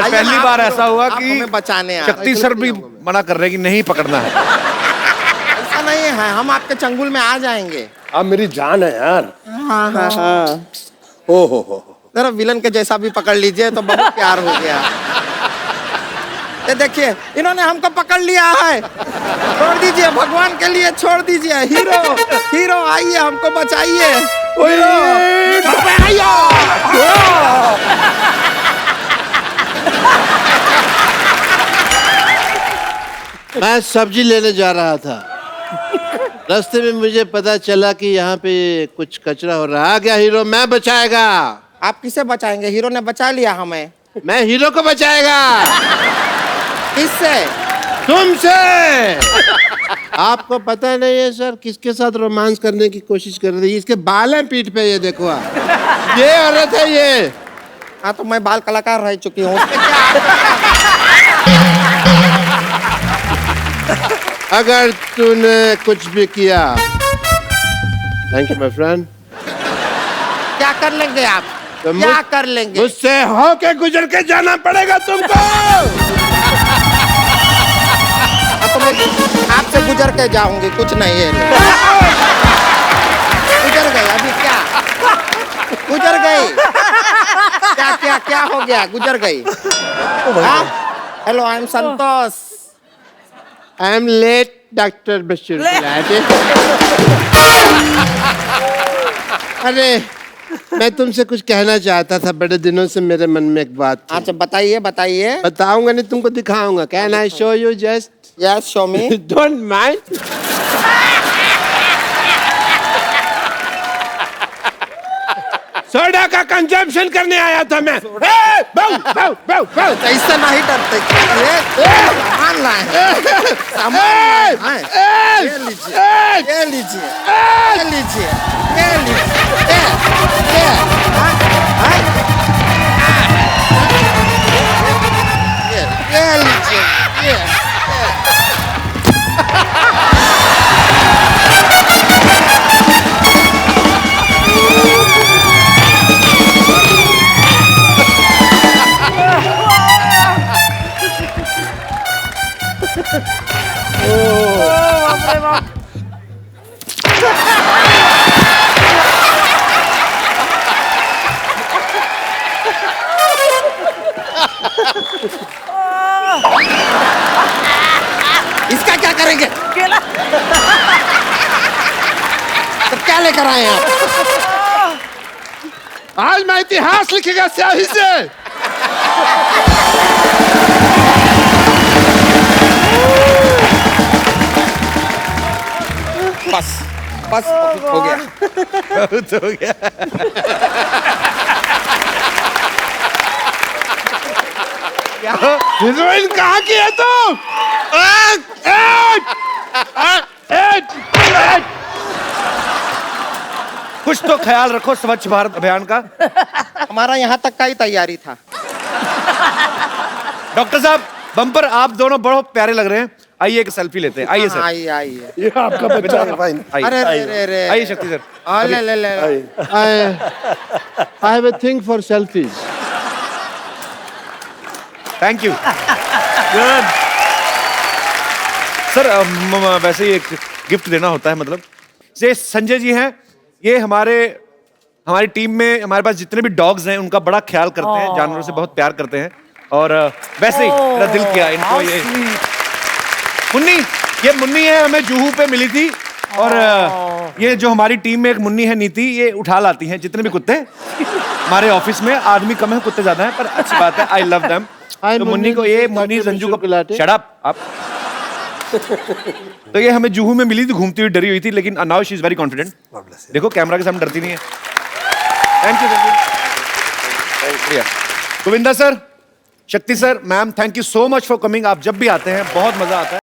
पहली बार ऐसा हुआ आप कि हमें बचाने आए। शक्ति सर भी मना कर रहे कि नहीं पकड़ना है। ऐसा नहीं है, हम आपके चंगुल में आ जाएंगे। आप मेरी जान है यार। हाँ हाँ हाँ। ओ हो। जरा विलन के जैसा भी पकड़ लीजिए तो बहुत प्यार हो गया। ये देखिए, इन्होंने हमको पकड़ लिया है। छोड़ दीजिए, भगवान के लिए छोड़ दीजिए। हीरो, हीरो आइए, हमको बचाइए। मैं सब्जी लेने जा रहा था, रास्ते में मुझे पता चला कि यहाँ पे कुछ कचरा हो रहा है। आ गया हीरो, मैं बचाएगा। आप किसे बचाएंगे? हीरो ने बचा लिया हमें। मैं हीरो को बचाएगा। किससे? तुमसे। आपको पता नहीं है सर, किसके साथ रोमांस करने की कोशिश कर रही है? इसके बाल हैं पीठ पे, ये देखो आप। ये औरत है ये। हाँ, तो मैं बाल कलाकार रह चुकी हूँ। अगर तूने कुछ भी किया, थैंक यू माय फ्रेंड। क्या कर लेंगे आप? तो क्या कर लेंगे? मुझसे होके गुजर के जाना पड़ेगा तुमको। तो मैं आपसे गुजर के जाऊंगी, कुछ नहीं है। गुजर गई अभी, क्या गुजर गई? क्या क्या क्या हो गया? गुजर गई। Hello, I am Santosh. I am late doctor Bashir. अरे मैं तुमसे कुछ कहना चाहता था, बड़े दिनों से मेरे मन में एक बात थी। अच्छा बताइए बताइए। बताऊंगा नहीं, तुमको दिखाऊंगा। Can I show you just? Yes show me. Don't mind. Soda का कंजम्पशन करने आया था मैं। ऐसे नहीं डरते। सामान लाए। सामान लाए। ये लीजिए। ये लीजिए। ये लीजिए। ये लीजिए। ये। ये लीजिए। ये। इसका क्या करेंगे? केला। तो क्या लेकर आए आप? आज मैं इतिहास लिखेगा स्याही से। बस बस हो गया। बहुत हो गया। हीरोइन कहाँ की है तुम? कुछ तो ख्याल रखो स्वच्छ भारत अभियान का। हमारा यहाँ तक का ही तैयारी था। डॉक्टर साहब, बम्पर आप दोनों बहुत प्यारे लग रहे हैं। आइए एक सेल्फी लेते हैं। आइए सर। आइए आइए। ये आपका बच्चा है। अरे आइए रे रे रे। आइए शक्ति सर। ले ले ले। I have a thing for selfies. Thank you. Sir वैसे ही एक गिफ्ट देना होता है, मतलब ये संजय जी हैं, ये हमारी टीम में हमारे पास जितने भी डॉग्स हैं उनका बड़ा ख्याल करते हैं, जानवरों से बहुत प्यार करते हैं। और वैसे ही मेरा दिल किया इनको ये मुन्नी है, हमें जुहू पे मिली थी। और ये जो हमारी टीम में एक मुन्नी है नीति, ये उठा लाती हैं जितने भी कुत्ते हमारे ऑफिस में। आदमी कम है, कुत्ते ज्यादा हैं, पर अच्छी बात है। I love them. तो मुन्नी को ये मुन्नी संजू को शट अप आप। तो ये हमें जुहू में मिली थी, घूमती हुई डरी हुई थी, लेकिन now she is very confident. देखो कैमरा के सामने डरती नहीं है। थैंक यू शुक्रिया। गोविंदा सर, शक्ति sir, ma'am, thank you so much for coming. आप जब भी आते हैं बहुत मजा आता है।